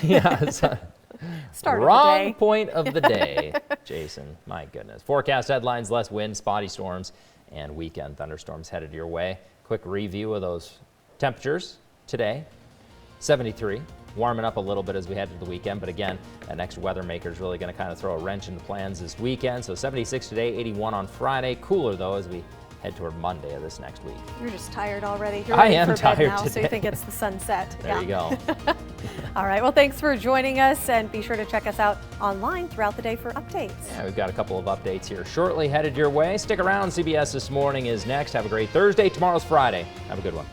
Yeah. Start Wrong of the day. point of the day, Jason. My goodness. Forecast headlines, less wind, spotty storms, and weekend thunderstorms headed your way. Quick review of those temperatures today. 73. Warming up a little bit as we head to the weekend, but again, that next weather maker is really going to kind of throw a wrench into plans this weekend. So 76 today, 81 on Friday. Cooler though as we head toward Monday of this next week. You're just tired already. You're I ready am for bed tired now, today. so you think it's the sunset. There you go. All right. Well, thanks for joining us, and be sure to check us out online throughout the day for updates. Yeah, we've got a couple of updates here shortly headed your way. Stick around. CBS This Morning is next. Have a great Thursday. Tomorrow's Friday. Have a good one.